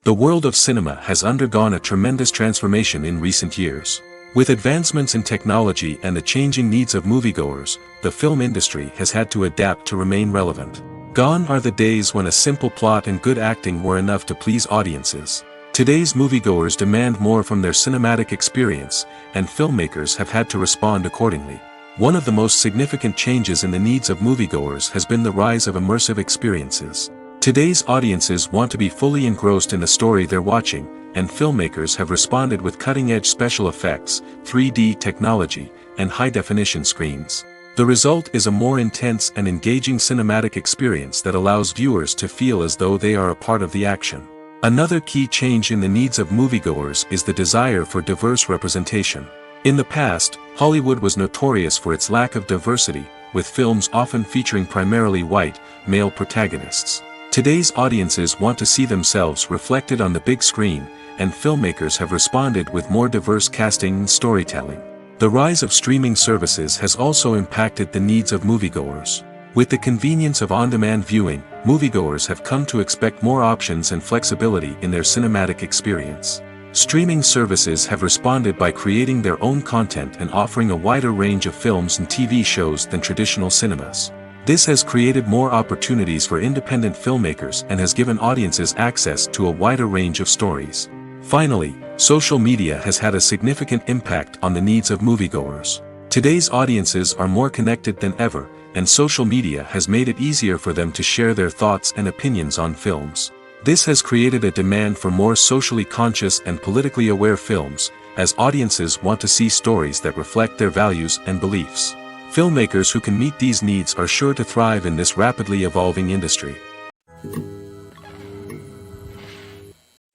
The world of cinema has undergone a tremendous transformation in recent years. With advancements in technology and the changing needs of moviegoers, the film industry has had to adapt to remain relevant. Gone are the days when a simple plot and good acting were enough to please audiences. Today's moviegoers demand more from their cinematic experience, and filmmakers have had to respond accordingly. One of the most significant changes in the needs of moviegoers has been the rise of immersive experiences. Today's audiences want to be fully engrossed in the story they're watching, and filmmakers have responded with cutting-edge special effects, 3D technology, and high-definition screens. The result is a more intense and engaging cinematic experience that allows viewers to feel as though they are a part of the action. Another key change in the needs of moviegoers is the desire for diverse representation. In the past, Hollywood was notorious for its lack of diversity, with films often featuring primarily white, male protagonists. Today's audiences want to see themselves reflected on the big screen, and filmmakers have responded with more diverse casting and storytelling. The rise of streaming services has also impacted the needs of moviegoers. With the convenience of on-demand viewing, moviegoers have come to expect more options and flexibility in their cinematic experience. Streaming services have responded by creating their own content and offering a wider range of films and TV shows than traditional cinemas. This has created more opportunities for independent filmmakers and has given audiences access to a wider range of stories. Finally, social media has had a significant impact on the needs of moviegoers. Today's audiences are more connected than ever, and social media has made it easier for them to share their thoughts and opinions on films. This has created a demand for more socially conscious and politically aware films, as audiences want to see stories that reflect their values and beliefs. Filmmakers who can meet these needs are sure to thrive in this rapidly evolving industry.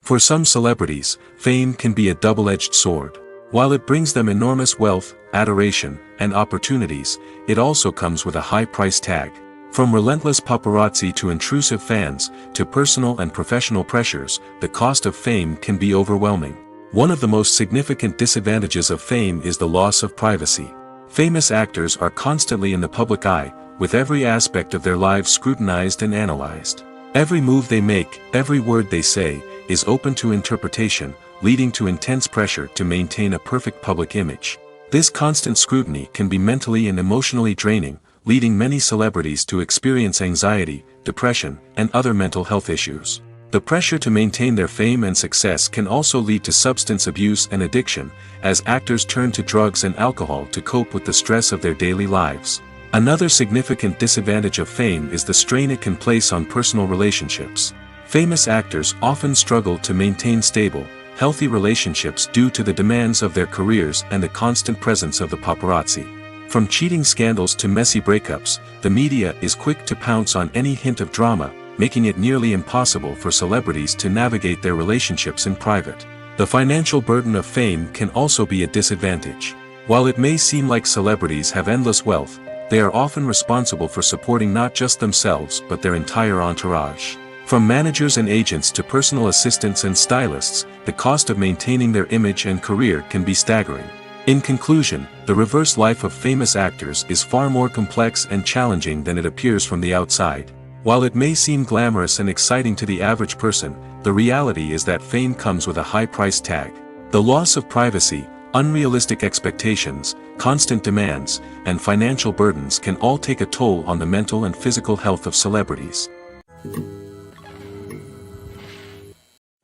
For some celebrities, fame can be a double-edged sword. While it brings them enormous wealth, adoration, and opportunities, it also comes with a high price tag. From relentless paparazzi to intrusive fans, to personal and professional pressures, the cost of fame can be overwhelming. One of the most significant disadvantages of fame is the loss of privacy. Famous actors are constantly in the public eye, with every aspect of their lives scrutinized and analyzed. Every move they make, every word they say, is open to interpretation, leading to intense pressure to maintain a perfect public image. This constant scrutiny can be mentally and emotionally draining, leading many celebrities to experience anxiety, depression, and other mental health issues. The pressure to maintain their fame and success can also lead to substance abuse and addiction, as actors turn to drugs and alcohol to cope with the stress of their daily lives. Another significant disadvantage of fame is the strain it can place on personal relationships. Famous actors often struggle to maintain stable, healthy relationships due to the demands of their careers and the constant presence of the paparazzi. From cheating scandals to messy breakups, the media is quick to pounce on any hint of drama, making it nearly impossible for celebrities to navigate their relationships in private. The financial burden of fame can also be a disadvantage. While it may seem like celebrities have endless wealth, they are often responsible for supporting not just themselves but their entire entourage. From managers and agents to personal assistants and stylists, the cost of maintaining their image and career can be staggering. In conclusion, the reverse life of famous actors is far more complex and challenging than it appears from the outside. While it may seem glamorous and exciting to the average person, the reality is that fame comes with a high price tag. The loss of privacy, unrealistic expectations, constant demands, and financial burdens can all take a toll on the mental and physical health of celebrities.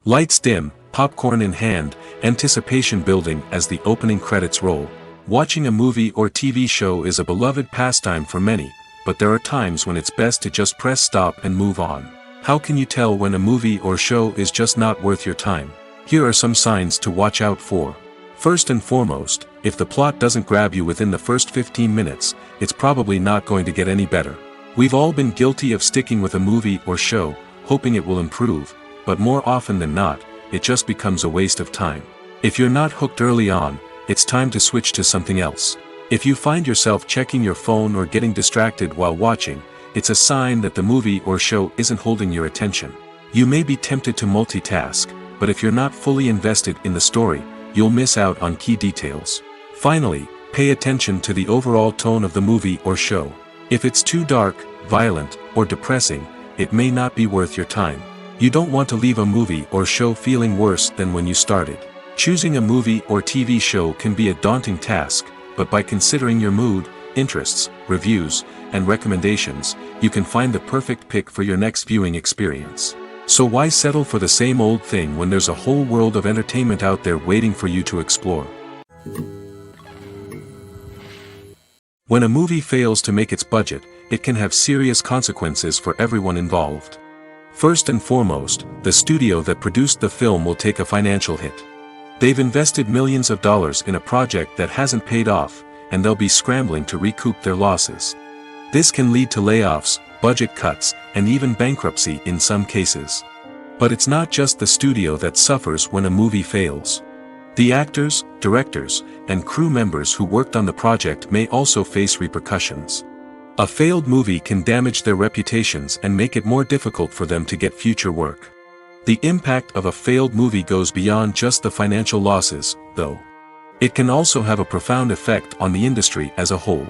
Lights dim, popcorn in hand, anticipation building as the opening credits roll. Watching a movie or TV show is a beloved pastime for many, but there are times when it's best to just press stop and move on. How can you tell when a movie or show is just not worth your time? Here are some signs to watch out for. First and foremost, if the plot doesn't grab you within the first 15 minutes, it's probably not going to get any better. We've all been guilty of sticking with a movie or show, hoping it will improve, but more often than not, it just becomes a waste of time. If you're not hooked early on, it's time to switch to something else. If you find yourself checking your phone or getting distracted while watching, it's a sign that the movie or show isn't holding your attention. You may be tempted to multitask, but if you're not fully invested in the story, you'll miss out on key details. Finally, pay attention to the overall tone of the movie or show. If it's too dark, violent, or depressing, it may not be worth your time. You don't want to leave a movie or show feeling worse than when you started. Choosing a movie or TV show can be a daunting task, but by considering your mood, interests, reviews, and recommendations, you can find the perfect pick for your next viewing experience. So why settle for the same old thing when there's a whole world of entertainment out there waiting for you to explore? When a movie fails to make its budget, it can have serious consequences for everyone involved. First and foremost, the studio that produced the film will take a financial hit. They've invested millions of dollars in a project that hasn't paid off, and they'll be scrambling to recoup their losses. This can lead to layoffs, budget cuts, and even bankruptcy in some cases. But it's not just the studio that suffers when a movie fails. The actors, directors, and crew members who worked on the project may also face repercussions. A failed movie can damage their reputations and make it more difficult for them to get future work. The impact of a failed movie goes beyond just the financial losses, though. It can also have a profound effect on the industry as a whole.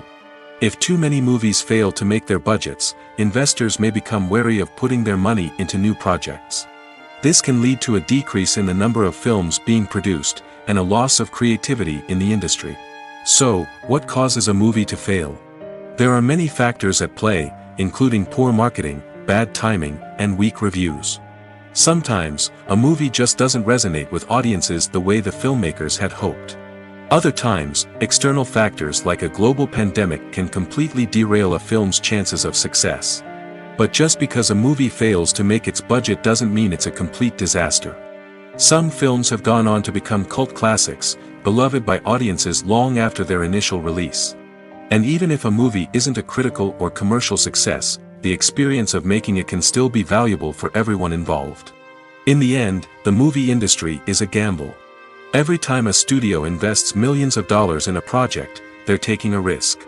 If too many movies fail to make their budgets, investors may become wary of putting their money into new projects. This can lead to a decrease in the number of films being produced, and a loss of creativity in the industry. So, what causes a movie to fail? There are many factors at play, including poor marketing, bad timing, and weak reviews. Sometimes, a movie just doesn't resonate with audiences the way the filmmakers had hoped. Other times, external factors like a global pandemic can completely derail a film's chances of success. But just because a movie fails to make its budget doesn't mean it's a complete disaster. Some films have gone on to become cult classics, beloved by audiences long after their initial release. And even if a movie isn't a critical or commercial success, the experience of making it can still be valuable for everyone involved. In the end, the movie industry is a gamble. Every time a studio invests millions of dollars in a project, they're taking a risk.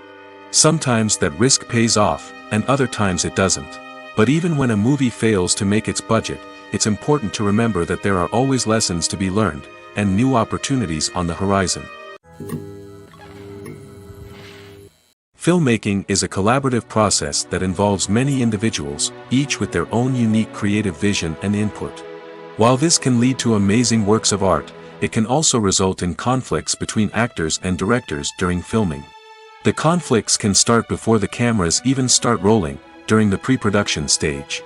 Sometimes that risk pays off, and other times it doesn't. But even when a movie fails to make its budget, it's important to remember that there are always lessons to be learned, and new opportunities on the horizon. Filmmaking is a collaborative process that involves many individuals, each with their own unique creative vision and input. While this can lead to amazing works of art, it can also result in conflicts between actors and directors during filming. The conflicts can start before the cameras even start rolling, during the pre-production stage.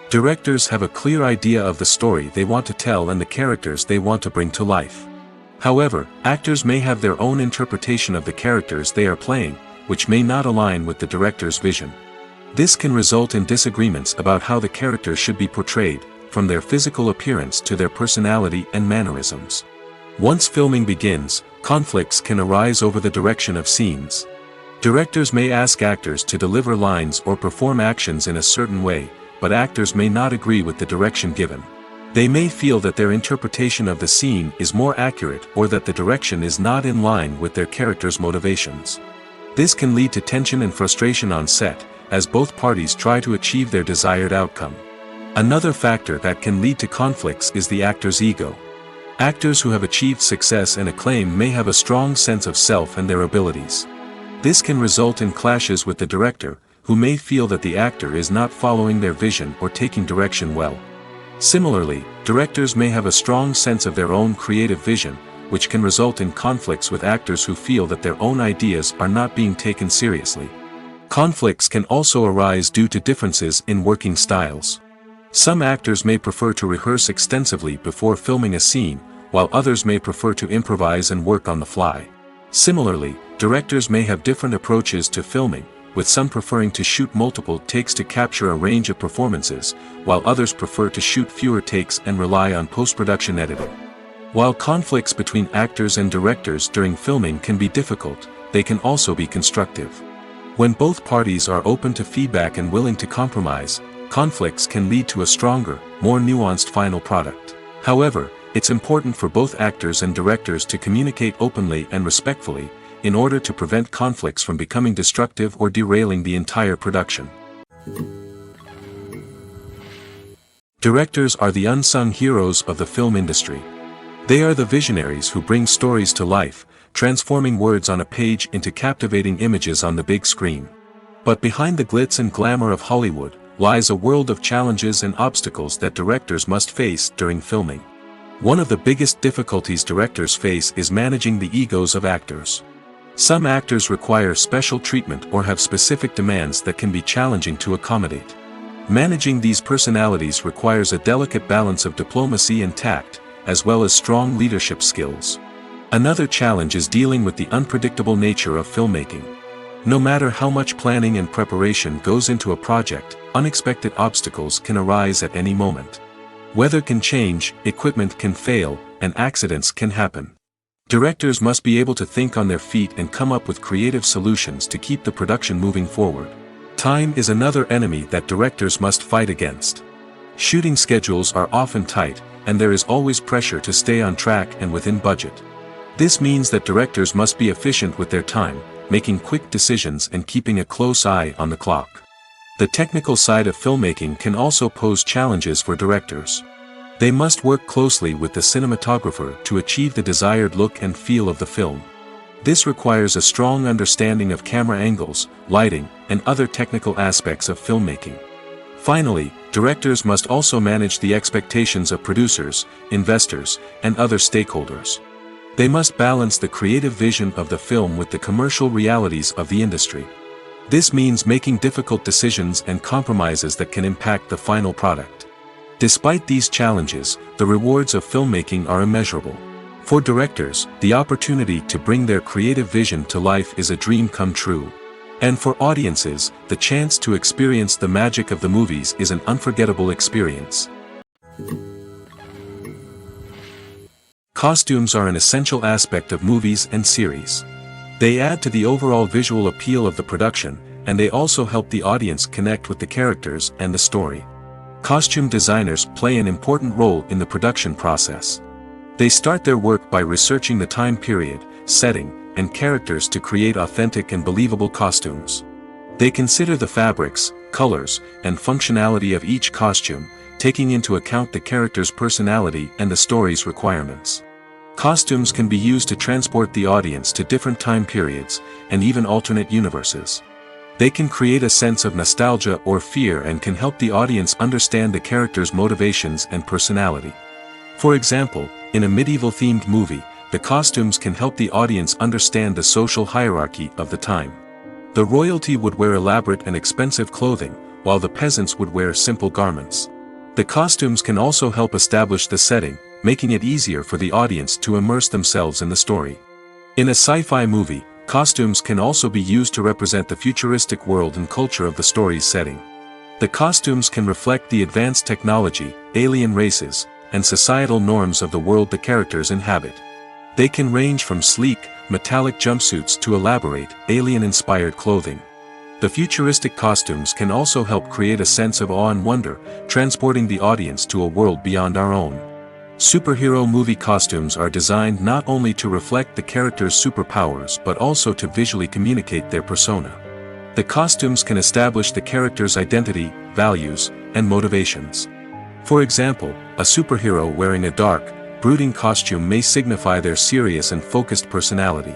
Directors have a clear idea of the story they want to tell and the characters they want to bring to life. However, actors may have their own interpretation of the characters they are playing, which may not align with the director's vision. This can result in disagreements about how the characters should be portrayed, from their physical appearance to their personality and mannerisms. Once filming begins, conflicts can arise over the direction of scenes. Directors may ask actors to deliver lines or perform actions in a certain way, but actors may not agree with the direction given. They may feel that their interpretation of the scene is more accurate or that the direction is not in line with their character's motivations. This can lead to tension and frustration on set, as both parties try to achieve their desired outcome. Another factor that can lead to conflicts is the actor's ego. Actors who have achieved success and acclaim may have a strong sense of self and their abilities. This can result in clashes with the director, who may feel that the actor is not following their vision or taking direction well. Similarly, directors may have a strong sense of their own creative vision, which can result in conflicts with actors who feel that their own ideas are not being taken seriously. Conflicts can also arise due to differences in working styles. Some actors may prefer to rehearse extensively before filming a scene, while others may prefer to improvise and work on the fly. Similarly, directors may have different approaches to filming, with some preferring to shoot multiple takes to capture a range of performances, while others prefer to shoot fewer takes and rely on post-production editing. While conflicts between actors and directors during filming can be difficult, they can also be constructive. When both parties are open to feedback and willing to compromise, conflicts can lead to a stronger, more nuanced final product. However, it's important for both actors and directors to communicate openly and respectfully, in order to prevent conflicts from becoming destructive or derailing the entire production. Directors are the unsung heroes of the film industry. They are the visionaries who bring stories to life, transforming words on a page into captivating images on the big screen. But behind the glitz and glamour of Hollywood, lies a world of challenges and obstacles that directors must face during filming. One of the biggest difficulties directors face is managing the egos of actors. Some actors require special treatment or have specific demands that can be challenging to accommodate. Managing these personalities requires a delicate balance of diplomacy and tact, as well as strong leadership skills. Another challenge is dealing with the unpredictable nature of filmmaking. No matter how much planning and preparation goes into a project, unexpected obstacles can arise at any moment. Weather can change, equipment can fail, and accidents can happen. Directors must be able to think on their feet and come up with creative solutions to keep the production moving forward. Time is another enemy that directors must fight against. Shooting schedules are often tight, and there is always pressure to stay on track and within budget. This means that directors must be efficient with their time, making quick decisions and keeping a close eye on the clock. The technical side of filmmaking can also pose challenges for directors. They must work closely with the cinematographer to achieve the desired look and feel of the film. This requires a strong understanding of camera angles, lighting, and other technical aspects of filmmaking. Finally, directors must also manage the expectations of producers, investors, and other stakeholders. They must balance the creative vision of the film with the commercial realities of the industry. This means making difficult decisions and compromises that can impact the final product. Despite these challenges, the rewards of filmmaking are immeasurable. For directors, the opportunity to bring their creative vision to life is a dream come true. And for audiences, the chance to experience the magic of the movies is an unforgettable experience. Costumes are an essential aspect of movies and series. They add to the overall visual appeal of the production, and they also help the audience connect with the characters and the story. Costume designers play an important role in the production process. They start their work by researching the time period, setting, and characters to create authentic and believable costumes. They consider the fabrics, colors, and functionality of each costume, taking into account the character's personality and the story's requirements. Costumes can be used to transport the audience to different time periods, and even alternate universes. They can create a sense of nostalgia or fear and can help the audience understand the character's motivations and personality. For example, in a medieval-themed movie, the costumes can help the audience understand the social hierarchy of the time. The royalty would wear elaborate and expensive clothing, while the peasants would wear simple garments. The costumes can also help establish the setting, making it easier for the audience to immerse themselves in the story. In a sci-fi movie, costumes can also be used to represent the futuristic world and culture of the story's setting. The costumes can reflect the advanced technology, alien races, and societal norms of the world the characters inhabit. They can range from sleek, metallic jumpsuits to elaborate, alien-inspired clothing. The futuristic costumes can also help create a sense of awe and wonder, transporting the audience to a world beyond our own. Superhero movie costumes are designed not only to reflect the character's superpowers but also to visually communicate their persona. The costumes can establish the character's identity, values, and motivations. For example, a superhero wearing a dark, brooding costume may signify their serious and focused personality.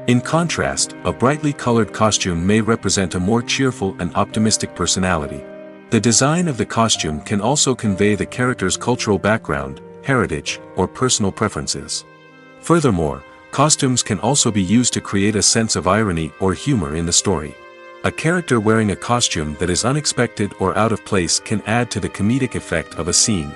In contrast, a brightly colored costume may represent a more cheerful and optimistic personality. The design of the costume can also convey the character's cultural background, heritage, or personal preferences. Furthermore, costumes can also be used to create a sense of irony or humor in the story. A character wearing a costume that is unexpected or out of place can add to the comedic effect of a scene.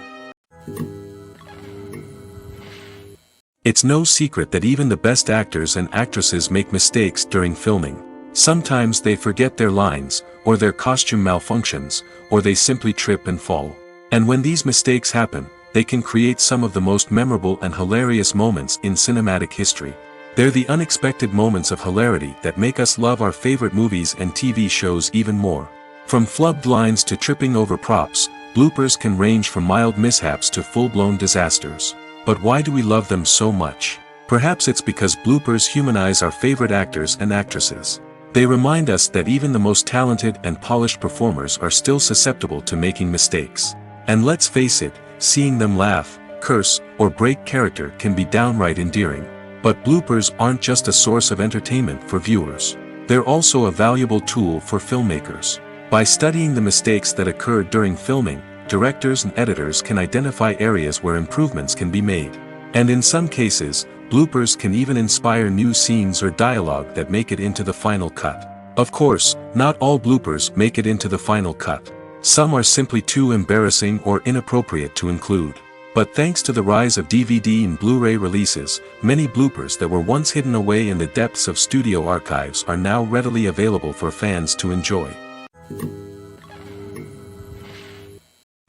It's no secret that even the best actors and actresses make mistakes during filming. Sometimes they forget their lines, or their costume malfunctions, or they simply trip and fall. And when these mistakes happen, they can create some of the most memorable and hilarious moments in cinematic history. They're the unexpected moments of hilarity that make us love our favorite movies and TV shows even more. From flubbed lines to tripping over props, bloopers can range from mild mishaps to full-blown disasters. But why do we love them so much? Perhaps it's because bloopers humanize our favorite actors and actresses. They remind us that even the most talented and polished performers are still susceptible to making mistakes. And let's face it, seeing them laugh, curse, or break character can be downright endearing. But bloopers aren't just a source of entertainment for viewers. They're also a valuable tool for filmmakers. By studying the mistakes that occurred during filming, directors and editors can identify areas where improvements can be made. And in some cases, bloopers can even inspire new scenes or dialogue that make it into the final cut. Of course, not all bloopers make it into the final cut. Some are simply too embarrassing or inappropriate to include. But thanks to the rise of DVD and Blu-ray releases, many bloopers that were once hidden away in the depths of studio archives are now readily available for fans to enjoy.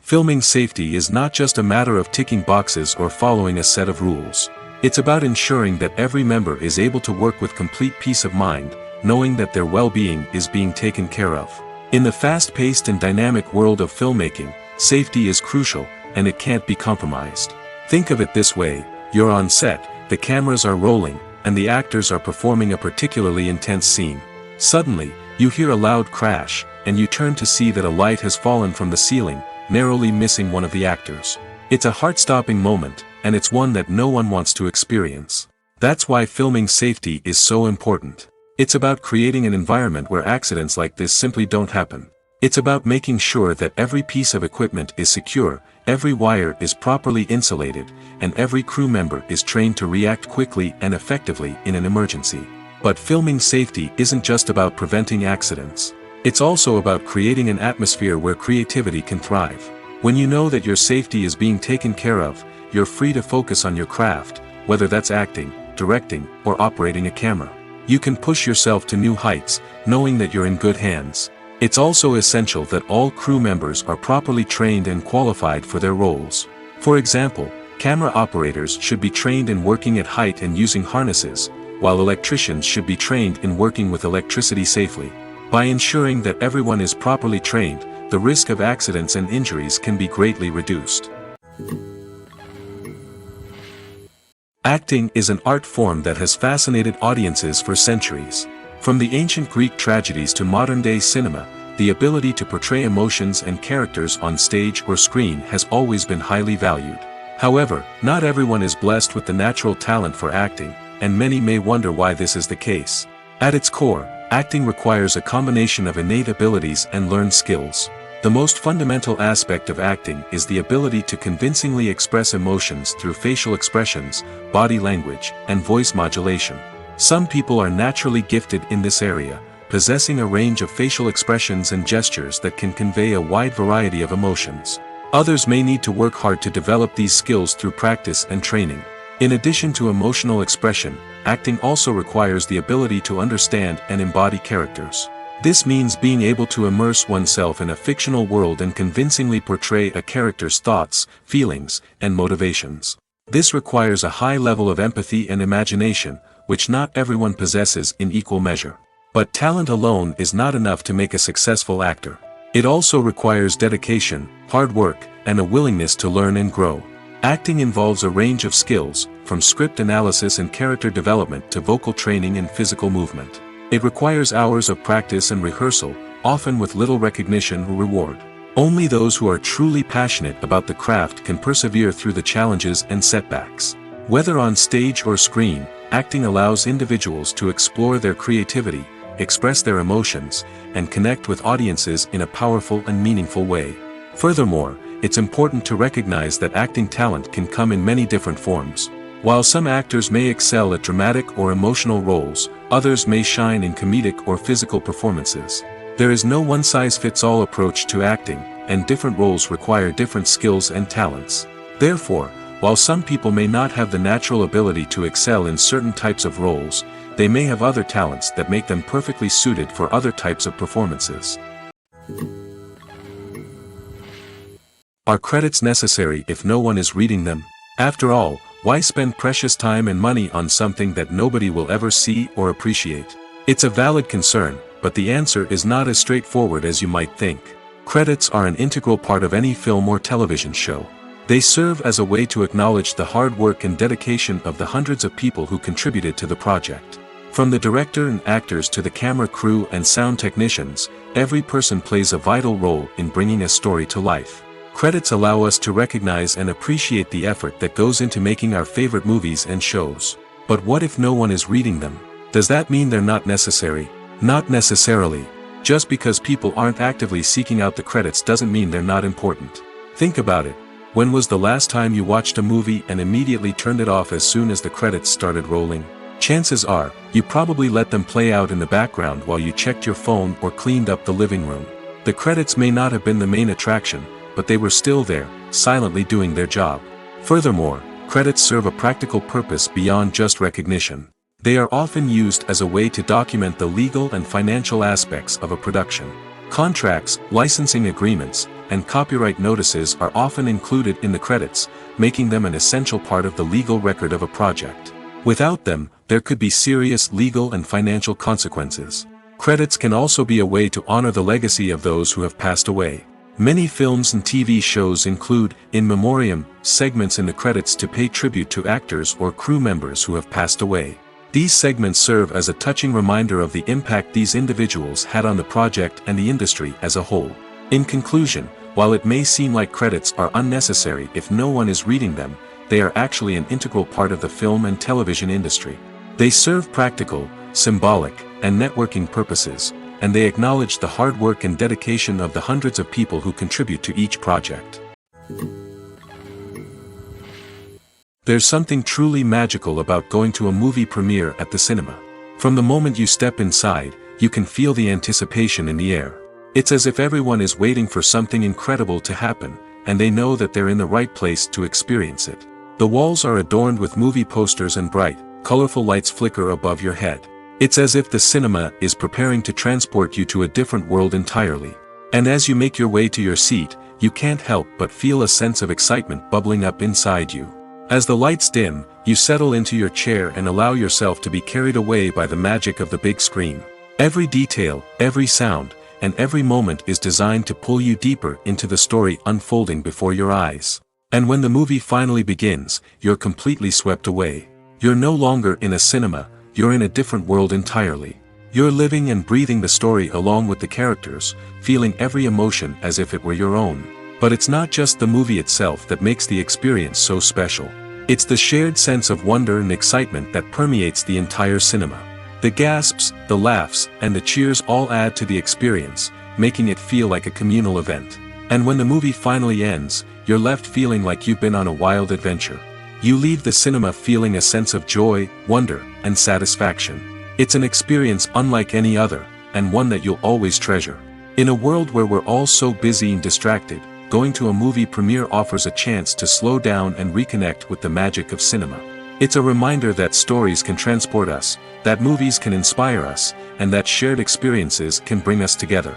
Filming safety is not just a matter of ticking boxes or following a set of rules. It's about ensuring that every member is able to work with complete peace of mind, knowing that their well-being is being taken care of. In the fast-paced and dynamic world of filmmaking, safety is crucial, and it can't be compromised. Think of it this way: you're on set, the cameras are rolling, and the actors are performing a particularly intense scene. Suddenly, you hear a loud crash, and you turn to see that a light has fallen from the ceiling, narrowly missing one of the actors. It's a heart-stopping moment, and it's one that no one wants to experience. That's why filming safety is so important. It's about creating an environment where accidents like this simply don't happen. It's about making sure that every piece of equipment is secure, every wire is properly insulated, and every crew member is trained to react quickly and effectively in an emergency. But filming safety isn't just about preventing accidents. It's also about creating an atmosphere where creativity can thrive. When you know that your safety is being taken care of, you're free to focus on your craft, whether that's acting, directing, or operating a camera. You can push yourself to new heights, knowing that you're in good hands. It's also essential that all crew members are properly trained and qualified for their roles. For example, camera operators should be trained in working at height and using harnesses, while electricians should be trained in working with electricity safely. By ensuring that everyone is properly trained, the risk of accidents and injuries can be greatly reduced. Acting is an art form that has fascinated audiences for centuries. From the ancient Greek tragedies to modern-day cinema, the ability to portray emotions and characters on stage or screen has always been highly valued. However, not everyone is blessed with the natural talent for acting, and many may wonder why this is the case. At its core, acting requires a combination of innate abilities and learned skills. The most fundamental aspect of acting is the ability to convincingly express emotions through facial expressions, body language, and voice modulation. Some people are naturally gifted in this area, possessing a range of facial expressions and gestures that can convey a wide variety of emotions. Others may need to work hard to develop these skills through practice and training. In addition to emotional expression, acting also requires the ability to understand and embody characters. This means being able to immerse oneself in a fictional world and convincingly portray a character's thoughts, feelings, and motivations. This requires a high level of empathy and imagination, which not everyone possesses in equal measure. But talent alone is not enough to make a successful actor. It also requires dedication, hard work, and a willingness to learn and grow. Acting involves a range of skills, from script analysis and character development to vocal training and physical movement. It requires hours of practice and rehearsal, often with little recognition or reward. Only those who are truly passionate about the craft can persevere through the challenges and setbacks. Whether on stage or screen, acting allows individuals to explore their creativity, express their emotions, and connect with audiences in a powerful and meaningful way. Furthermore, it's important to recognize that acting talent can come in many different forms. While some actors may excel at dramatic or emotional roles, others may shine in comedic or physical performances. There is no one-size-fits-all approach to acting, and different roles require different skills and talents. Therefore, while some people may not have the natural ability to excel in certain types of roles, they may have other talents that make them perfectly suited for other types of performances. Are credits necessary if no one is reading them? After all, why spend precious time and money on something that nobody will ever see or appreciate? It's a valid concern, but the answer is not as straightforward as you might think. Credits are an integral part of any film or television show. They serve as a way to acknowledge the hard work and dedication of the hundreds of people who contributed to the project. From the director and actors to the camera crew and sound technicians, every person plays a vital role in bringing a story to life. Credits allow us to recognize and appreciate the effort that goes into making our favorite movies and shows. But what if no one is reading them? Does that mean they're not necessary? Not necessarily. Just because people aren't actively seeking out the credits doesn't mean they're not important. Think about it. When was the last time you watched a movie and immediately turned it off as soon as the credits started rolling? Chances are, you probably let them play out in the background while you checked your phone or cleaned up the living room. The credits may not have been the main attraction, but they were still there, silently doing their job. Furthermore, credits serve a practical purpose beyond just recognition. They are often used as a way to document the legal and financial aspects of a production. Contracts, licensing agreements, and copyright notices are often included in the credits, making them an essential part of the legal record of a project. Without them, there could be serious legal and financial consequences. Credits can also be a way to honor the legacy of those who have passed away. Many films and TV shows include, in memoriam, segments in the credits to pay tribute to actors or crew members who have passed away. These segments serve as a touching reminder of the impact these individuals had on the project and the industry as a whole. In conclusion, while it may seem like credits are unnecessary if no one is reading them, they are actually an integral part of the film and television industry. They serve practical, symbolic, and networking purposes, and they acknowledge the hard work and dedication of the hundreds of people who contribute to each project. There's something truly magical about going to a movie premiere at the cinema. From the moment you step inside, you can feel the anticipation in the air. It's as if everyone is waiting for something incredible to happen, and they know that they're in the right place to experience it. The walls are adorned with movie posters and bright, colorful lights flicker above your head. It's as if the cinema is preparing to transport you to a different world entirely. And as you make your way to your seat, you can't help but feel a sense of excitement bubbling up inside you. As the lights dim, you settle into your chair and allow yourself to be carried away by the magic of the big screen. Every detail, every sound, and every moment is designed to pull you deeper into the story unfolding before your eyes. And when the movie finally begins, you're completely swept away. You're no longer in a cinema, you're in a different world entirely. You're living and breathing the story along with the characters, feeling every emotion as if it were your own. But it's not just the movie itself that makes the experience so special. It's the shared sense of wonder and excitement that permeates the entire cinema. The gasps, the laughs, and the cheers all add to the experience, making it feel like a communal event. And when the movie finally ends, you're left feeling like you've been on a wild adventure. You leave the cinema feeling a sense of joy, wonder, and satisfaction. It's an experience unlike any other, and one that you'll always treasure. In a world where we're all so busy and distracted, going to a movie premiere offers a chance to slow down and reconnect with the magic of cinema. It's a reminder that stories can transport us, that movies can inspire us, and that shared experiences can bring us together.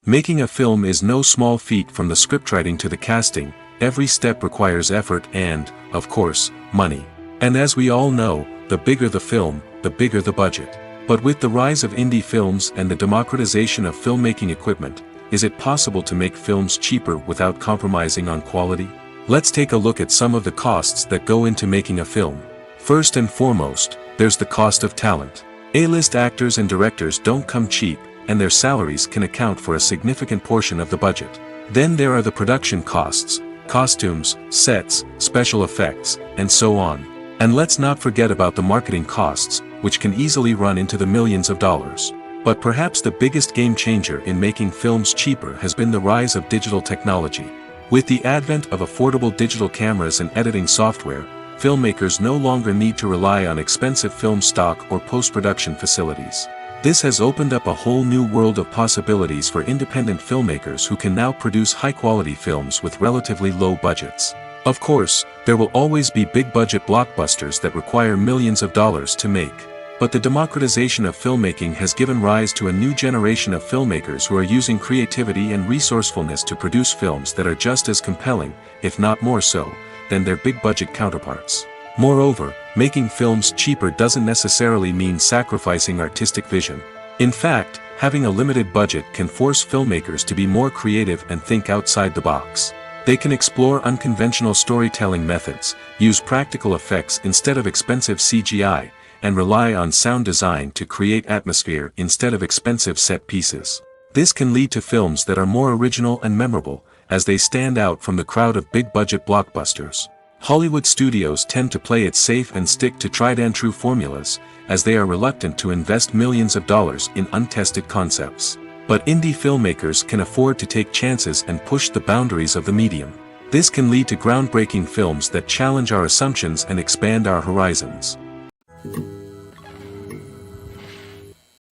Making a film is no small feat. From the scriptwriting to the casting, every step requires effort and, of course, money. And as we all know, the bigger the film, the bigger the budget. But with the rise of indie films and the democratization of filmmaking equipment, is it possible to make films cheaper without compromising on quality? Let's take a look at some of the costs that go into making a film. First and foremost, there's the cost of talent. A-list actors and directors don't come cheap, and their salaries can account for a significant portion of the budget. Then there are the production costs, costumes, sets, special effects, and so on. And let's not forget about the marketing costs, which can easily run into the millions of dollars. But perhaps the biggest game changer in making films cheaper has been the rise of digital technology. With the advent of affordable digital cameras and editing software, filmmakers no longer need to rely on expensive film stock or post-production facilities. This has opened up a whole new world of possibilities for independent filmmakers who can now produce high-quality films with relatively low budgets. Of course, there will always be big-budget blockbusters that require millions of dollars to make. But the democratization of filmmaking has given rise to a new generation of filmmakers who are using creativity and resourcefulness to produce films that are just as compelling, if not more so, than their big-budget counterparts. Moreover, making films cheaper doesn't necessarily mean sacrificing artistic vision. In fact, having a limited budget can force filmmakers to be more creative and think outside the box. They can explore unconventional storytelling methods, use practical effects instead of expensive CGI, and rely on sound design to create atmosphere instead of expensive set pieces. This can lead to films that are more original and memorable, as they stand out from the crowd of big-budget blockbusters. Hollywood studios tend to play it safe and stick to tried-and-true formulas, as they are reluctant to invest millions of dollars in untested concepts. But indie filmmakers can afford to take chances and push the boundaries of the medium. This can lead to groundbreaking films that challenge our assumptions and expand our horizons.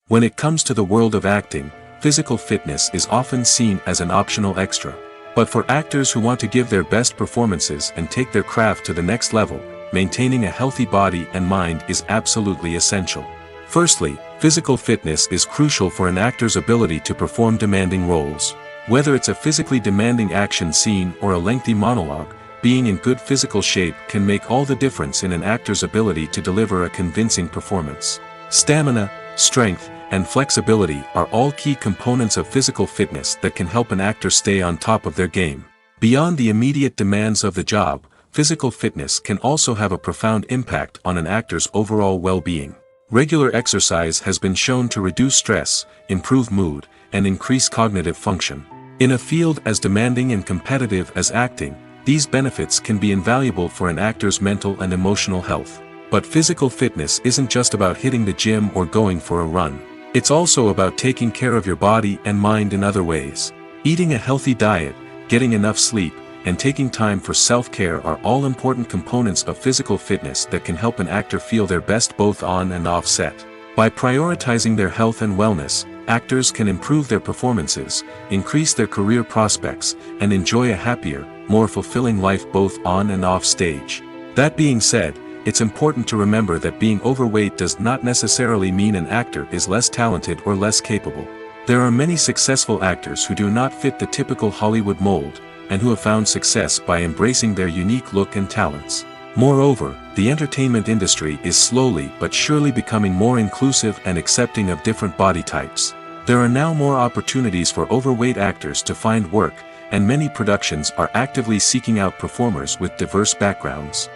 When it comes to the world of acting, physical fitness is often seen as an optional extra. But for actors who want to give their best performances and take their craft to the next level, maintaining a healthy body and mind is absolutely essential. Firstly, physical fitness is crucial for an actor's ability to perform demanding roles. Whether it's a physically demanding action scene or a lengthy monologue, being in good physical shape can make all the difference in an actor's ability to deliver a convincing performance. Stamina, strength, and flexibility are all key components of physical fitness that can help an actor stay on top of their game. Beyond the immediate demands of the job, physical fitness can also have a profound impact on an actor's overall well-being. Regular exercise has been shown to reduce stress, improve mood, and increase cognitive function. In a field as demanding and competitive as acting, these benefits can be invaluable for an actor's mental and emotional health. But physical fitness isn't just about hitting the gym or going for a run. It's also about taking care of your body and mind in other ways. Eating a healthy diet, getting enough sleep, and taking time for self-care are all important components of physical fitness that can help an actor feel their best both on and off set. By prioritizing their health and wellness, actors can improve their performances, increase their career prospects, and enjoy a happier, more fulfilling life both on and off stage. That being said, it's important to remember that being overweight does not necessarily mean an actor is less talented or less capable. There are many successful actors who do not fit the typical Hollywood mold, and who have found success by embracing their unique look and talents. Moreover, the entertainment industry is slowly but surely becoming more inclusive and accepting of different body types. There are now more opportunities for overweight actors to find work, and many productions are actively seeking out performers with diverse backgrounds.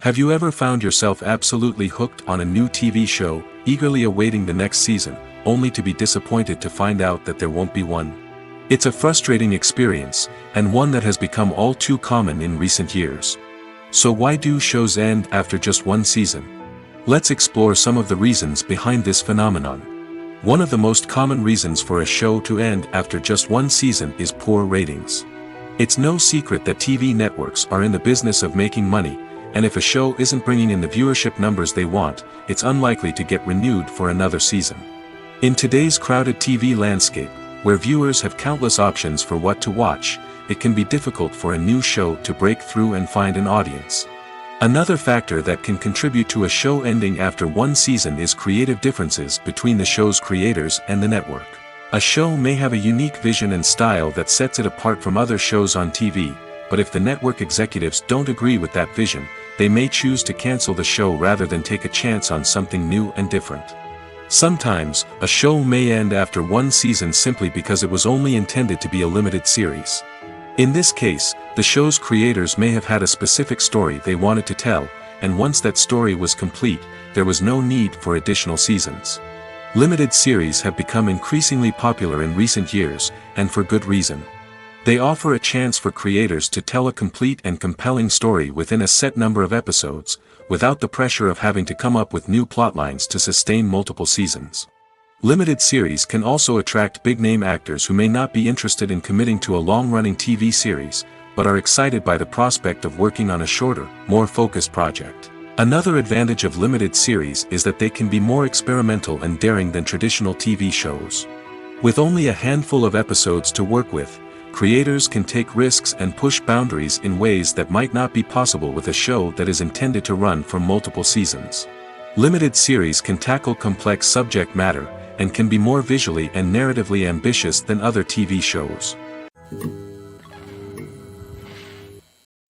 Have you ever found yourself absolutely hooked on a new TV show, eagerly awaiting the next season, only to be disappointed to find out that there won't be one? It's a frustrating experience, and one that has become all too common in recent years. So why do shows end after just one season? Let's explore some of the reasons behind this phenomenon. One of the most common reasons for a show to end after just one season is poor ratings. It's no secret that TV networks are in the business of making money, and if a show isn't bringing in the viewership numbers they want, it's unlikely to get renewed for another season. In today's crowded TV landscape, where viewers have countless options for what to watch, it can be difficult for a new show to break through and find an audience. Another factor that can contribute to a show ending after one season is creative differences between the show's creators and the network. A show may have a unique vision and style that sets it apart from other shows on TV, but if the network executives don't agree with that vision, they may choose to cancel the show rather than take a chance on something new and different. Sometimes, a show may end after one season simply because it was only intended to be a limited series. In this case, the show's creators may have had a specific story they wanted to tell, and once that story was complete, there was no need for additional seasons. Limited series have become increasingly popular in recent years, and for good reason. They offer a chance for creators to tell a complete and compelling story within a set number of episodes, without the pressure of having to come up with new plotlines to sustain multiple seasons. Limited series can also attract big-name actors who may not be interested in committing to a long-running TV series, but are excited by the prospect of working on a shorter, more focused project. Another advantage of limited series is that they can be more experimental and daring than traditional TV shows. With only a handful of episodes to work with, creators can take risks and push boundaries in ways that might not be possible with a show that is intended to run for multiple seasons. Limited series can tackle complex subject matter, and can be more visually and narratively ambitious than other TV shows.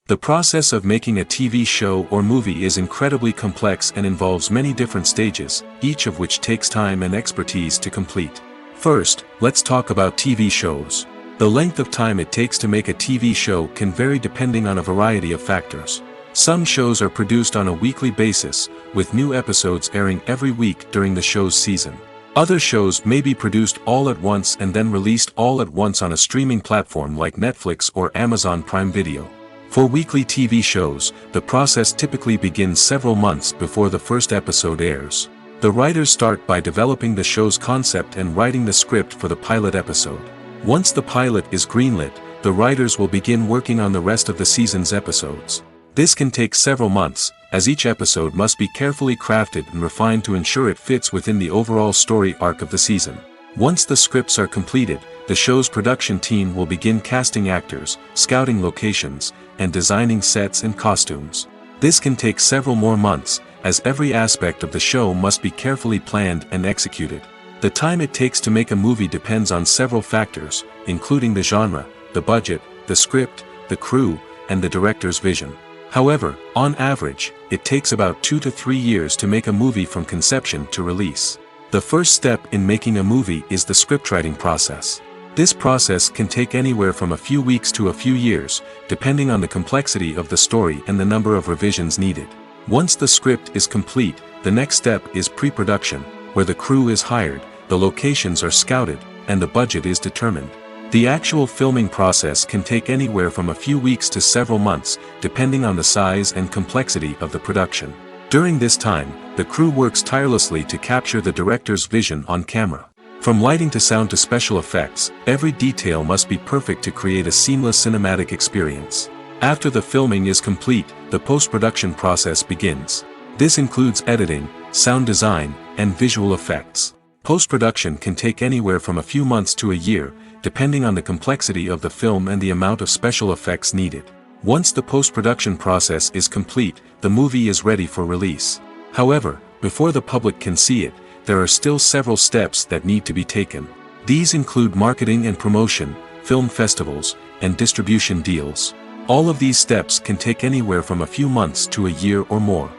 The process of making a TV show or movie is incredibly complex and involves many different stages, each of which takes time and expertise to complete. First, let's talk about TV shows. The length of time it takes to make a TV show can vary depending on a variety of factors. Some shows are produced on a weekly basis, with new episodes airing every week during the show's season. Other shows may be produced all at once and then released all at once on a streaming platform like Netflix or Amazon Prime Video. For weekly TV shows, the process typically begins several months before the first episode airs. The writers start by developing the show's concept and writing the script for the pilot episode. Once the pilot is greenlit, the writers will begin working on the rest of the season's episodes. This can take several months, as each episode must be carefully crafted and refined to ensure it fits within the overall story arc of the season. Once the scripts are completed, the show's production team will begin casting actors, scouting locations, and designing sets and costumes. This can take several more months, as every aspect of the show must be carefully planned and executed. The time it takes to make a movie depends on several factors, including the genre, the budget, the script, the crew, and the director's vision. However, on average, it takes about 2 to 3 years to make a movie from conception to release. The first step in making a movie is the scriptwriting process. This process can take anywhere from a few weeks to a few years, depending on the complexity of the story and the number of revisions needed. Once the script is complete, the next step is pre-production, where the crew is hired, the locations are scouted, and the budget is determined. The actual filming process can take anywhere from a few weeks to several months, depending on the size and complexity of the production. During this time, the crew works tirelessly to capture the director's vision on camera. From lighting to sound to special effects, every detail must be perfect to create a seamless cinematic experience. After the filming is complete, the post-production process begins. This includes editing, sound design, and visual effects. Post-production can take anywhere from a few months to a year, depending on the complexity of the film and the amount of special effects needed. Once the post-production process is complete, the movie is ready for release. However, before the public can see it, there are still several steps that need to be taken. These include marketing and promotion, film festivals, and distribution deals. All of these steps can take anywhere from a few months to a year or more.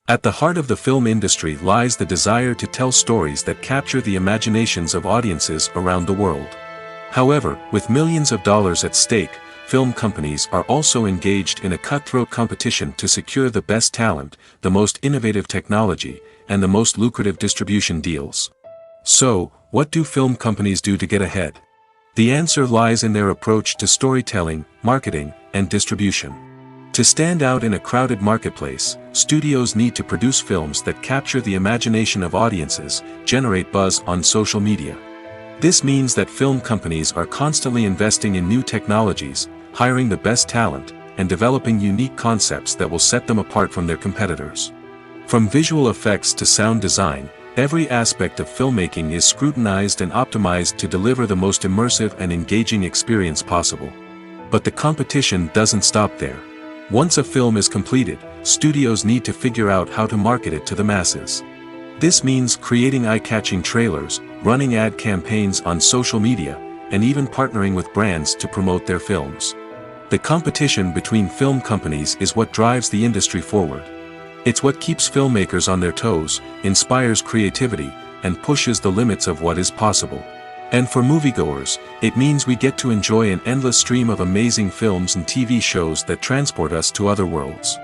At the heart of the film industry lies the desire to tell stories that capture the imaginations of audiences around the world. However, with millions of dollars at stake, film companies are also engaged in a cutthroat competition to secure the best talent, the most innovative technology, and the most lucrative distribution deals. So, what do film companies do to get ahead? The answer lies in their approach to storytelling, marketing, and distribution. To stand out in a crowded marketplace, studios need to produce films that capture the imagination of audiences, generate buzz on social media. This means that film companies are constantly investing in new technologies, hiring the best talent, and developing unique concepts that will set them apart from their competitors. From visual effects to sound design, every aspect of filmmaking is scrutinized and optimized to deliver the most immersive and engaging experience possible. But the competition doesn't stop there. Once a film is completed, studios need to figure out how to market it to the masses. This means creating eye-catching trailers, running ad campaigns on social media, and even partnering with brands to promote their films. The competition between film companies is what drives the industry forward. It's what keeps filmmakers on their toes, inspires creativity, and pushes the limits of what is possible. And for moviegoers, it means we get to enjoy an endless stream of amazing films and TV shows that transport us to other worlds.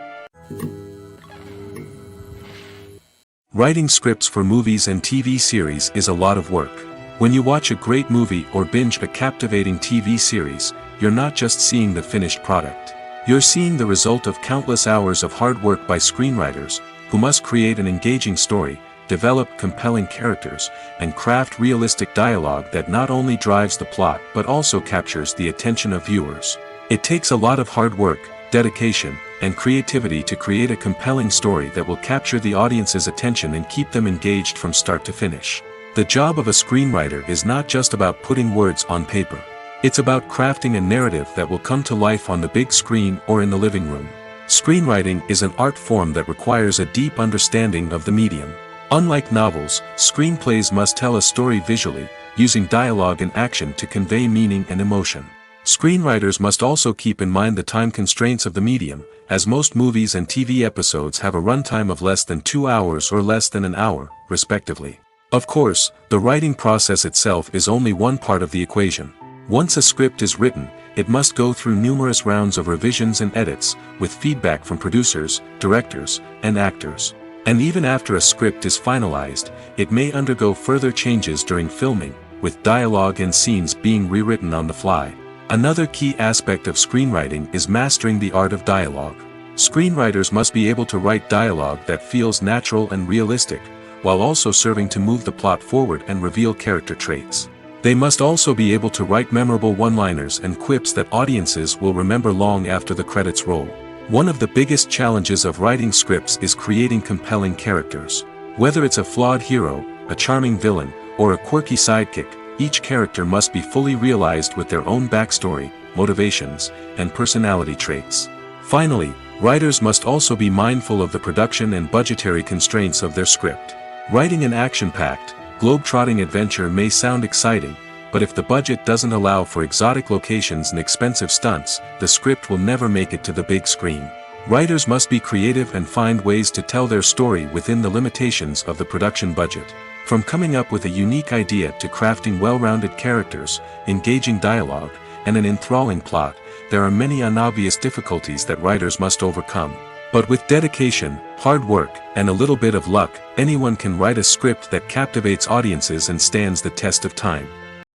Writing scripts for movies and TV series is a lot of work. When you watch a great movie or binge a captivating TV series, you're not just seeing the finished product. You're seeing the result of countless hours of hard work by screenwriters, who must create an engaging story, develop compelling characters, and craft realistic dialogue that not only drives the plot but also captures the attention of viewers. It takes a lot of hard work, dedication, and creativity to create a compelling story that will capture the audience's attention and keep them engaged from start to finish. The job of a screenwriter is not just about putting words on paper. It's about crafting a narrative that will come to life on the big screen or in the living room. Screenwriting is an art form that requires a deep understanding of the medium. Unlike novels, screenplays must tell a story visually, using dialogue and action to convey meaning and emotion. Screenwriters must also keep in mind the time constraints of the medium, as most movies and TV episodes have a runtime of less than 2 hours or less than an hour, respectively. Of course, the writing process itself is only one part of the equation. Once a script is written, it must go through numerous rounds of revisions and edits, with feedback from producers, directors, and actors. And even after a script is finalized, it may undergo further changes during filming, with dialogue and scenes being rewritten on the fly. Another key aspect of screenwriting is mastering the art of dialogue. Screenwriters must be able to write dialogue that feels natural and realistic, while also serving to move the plot forward and reveal character traits. They must also be able to write memorable one-liners and quips that audiences will remember long after the credits roll. One of the biggest challenges of writing scripts is creating compelling characters. Whether it's a flawed hero, a charming villain, or a quirky sidekick, each character must be fully realized with their own backstory, motivations, and personality traits. Finally, writers must also be mindful of the production and budgetary constraints of their script. Writing an action-packed, globe-trotting adventure may sound exciting, but if the budget doesn't allow for exotic locations and expensive stunts, the script will never make it to the big screen. Writers must be creative and find ways to tell their story within the limitations of the production budget. From coming up with a unique idea to crafting well-rounded characters, engaging dialogue, and an enthralling plot, there are many unobvious difficulties that writers must overcome. But with dedication, hard work, and a little bit of luck, anyone can write a script that captivates audiences and stands the test of time.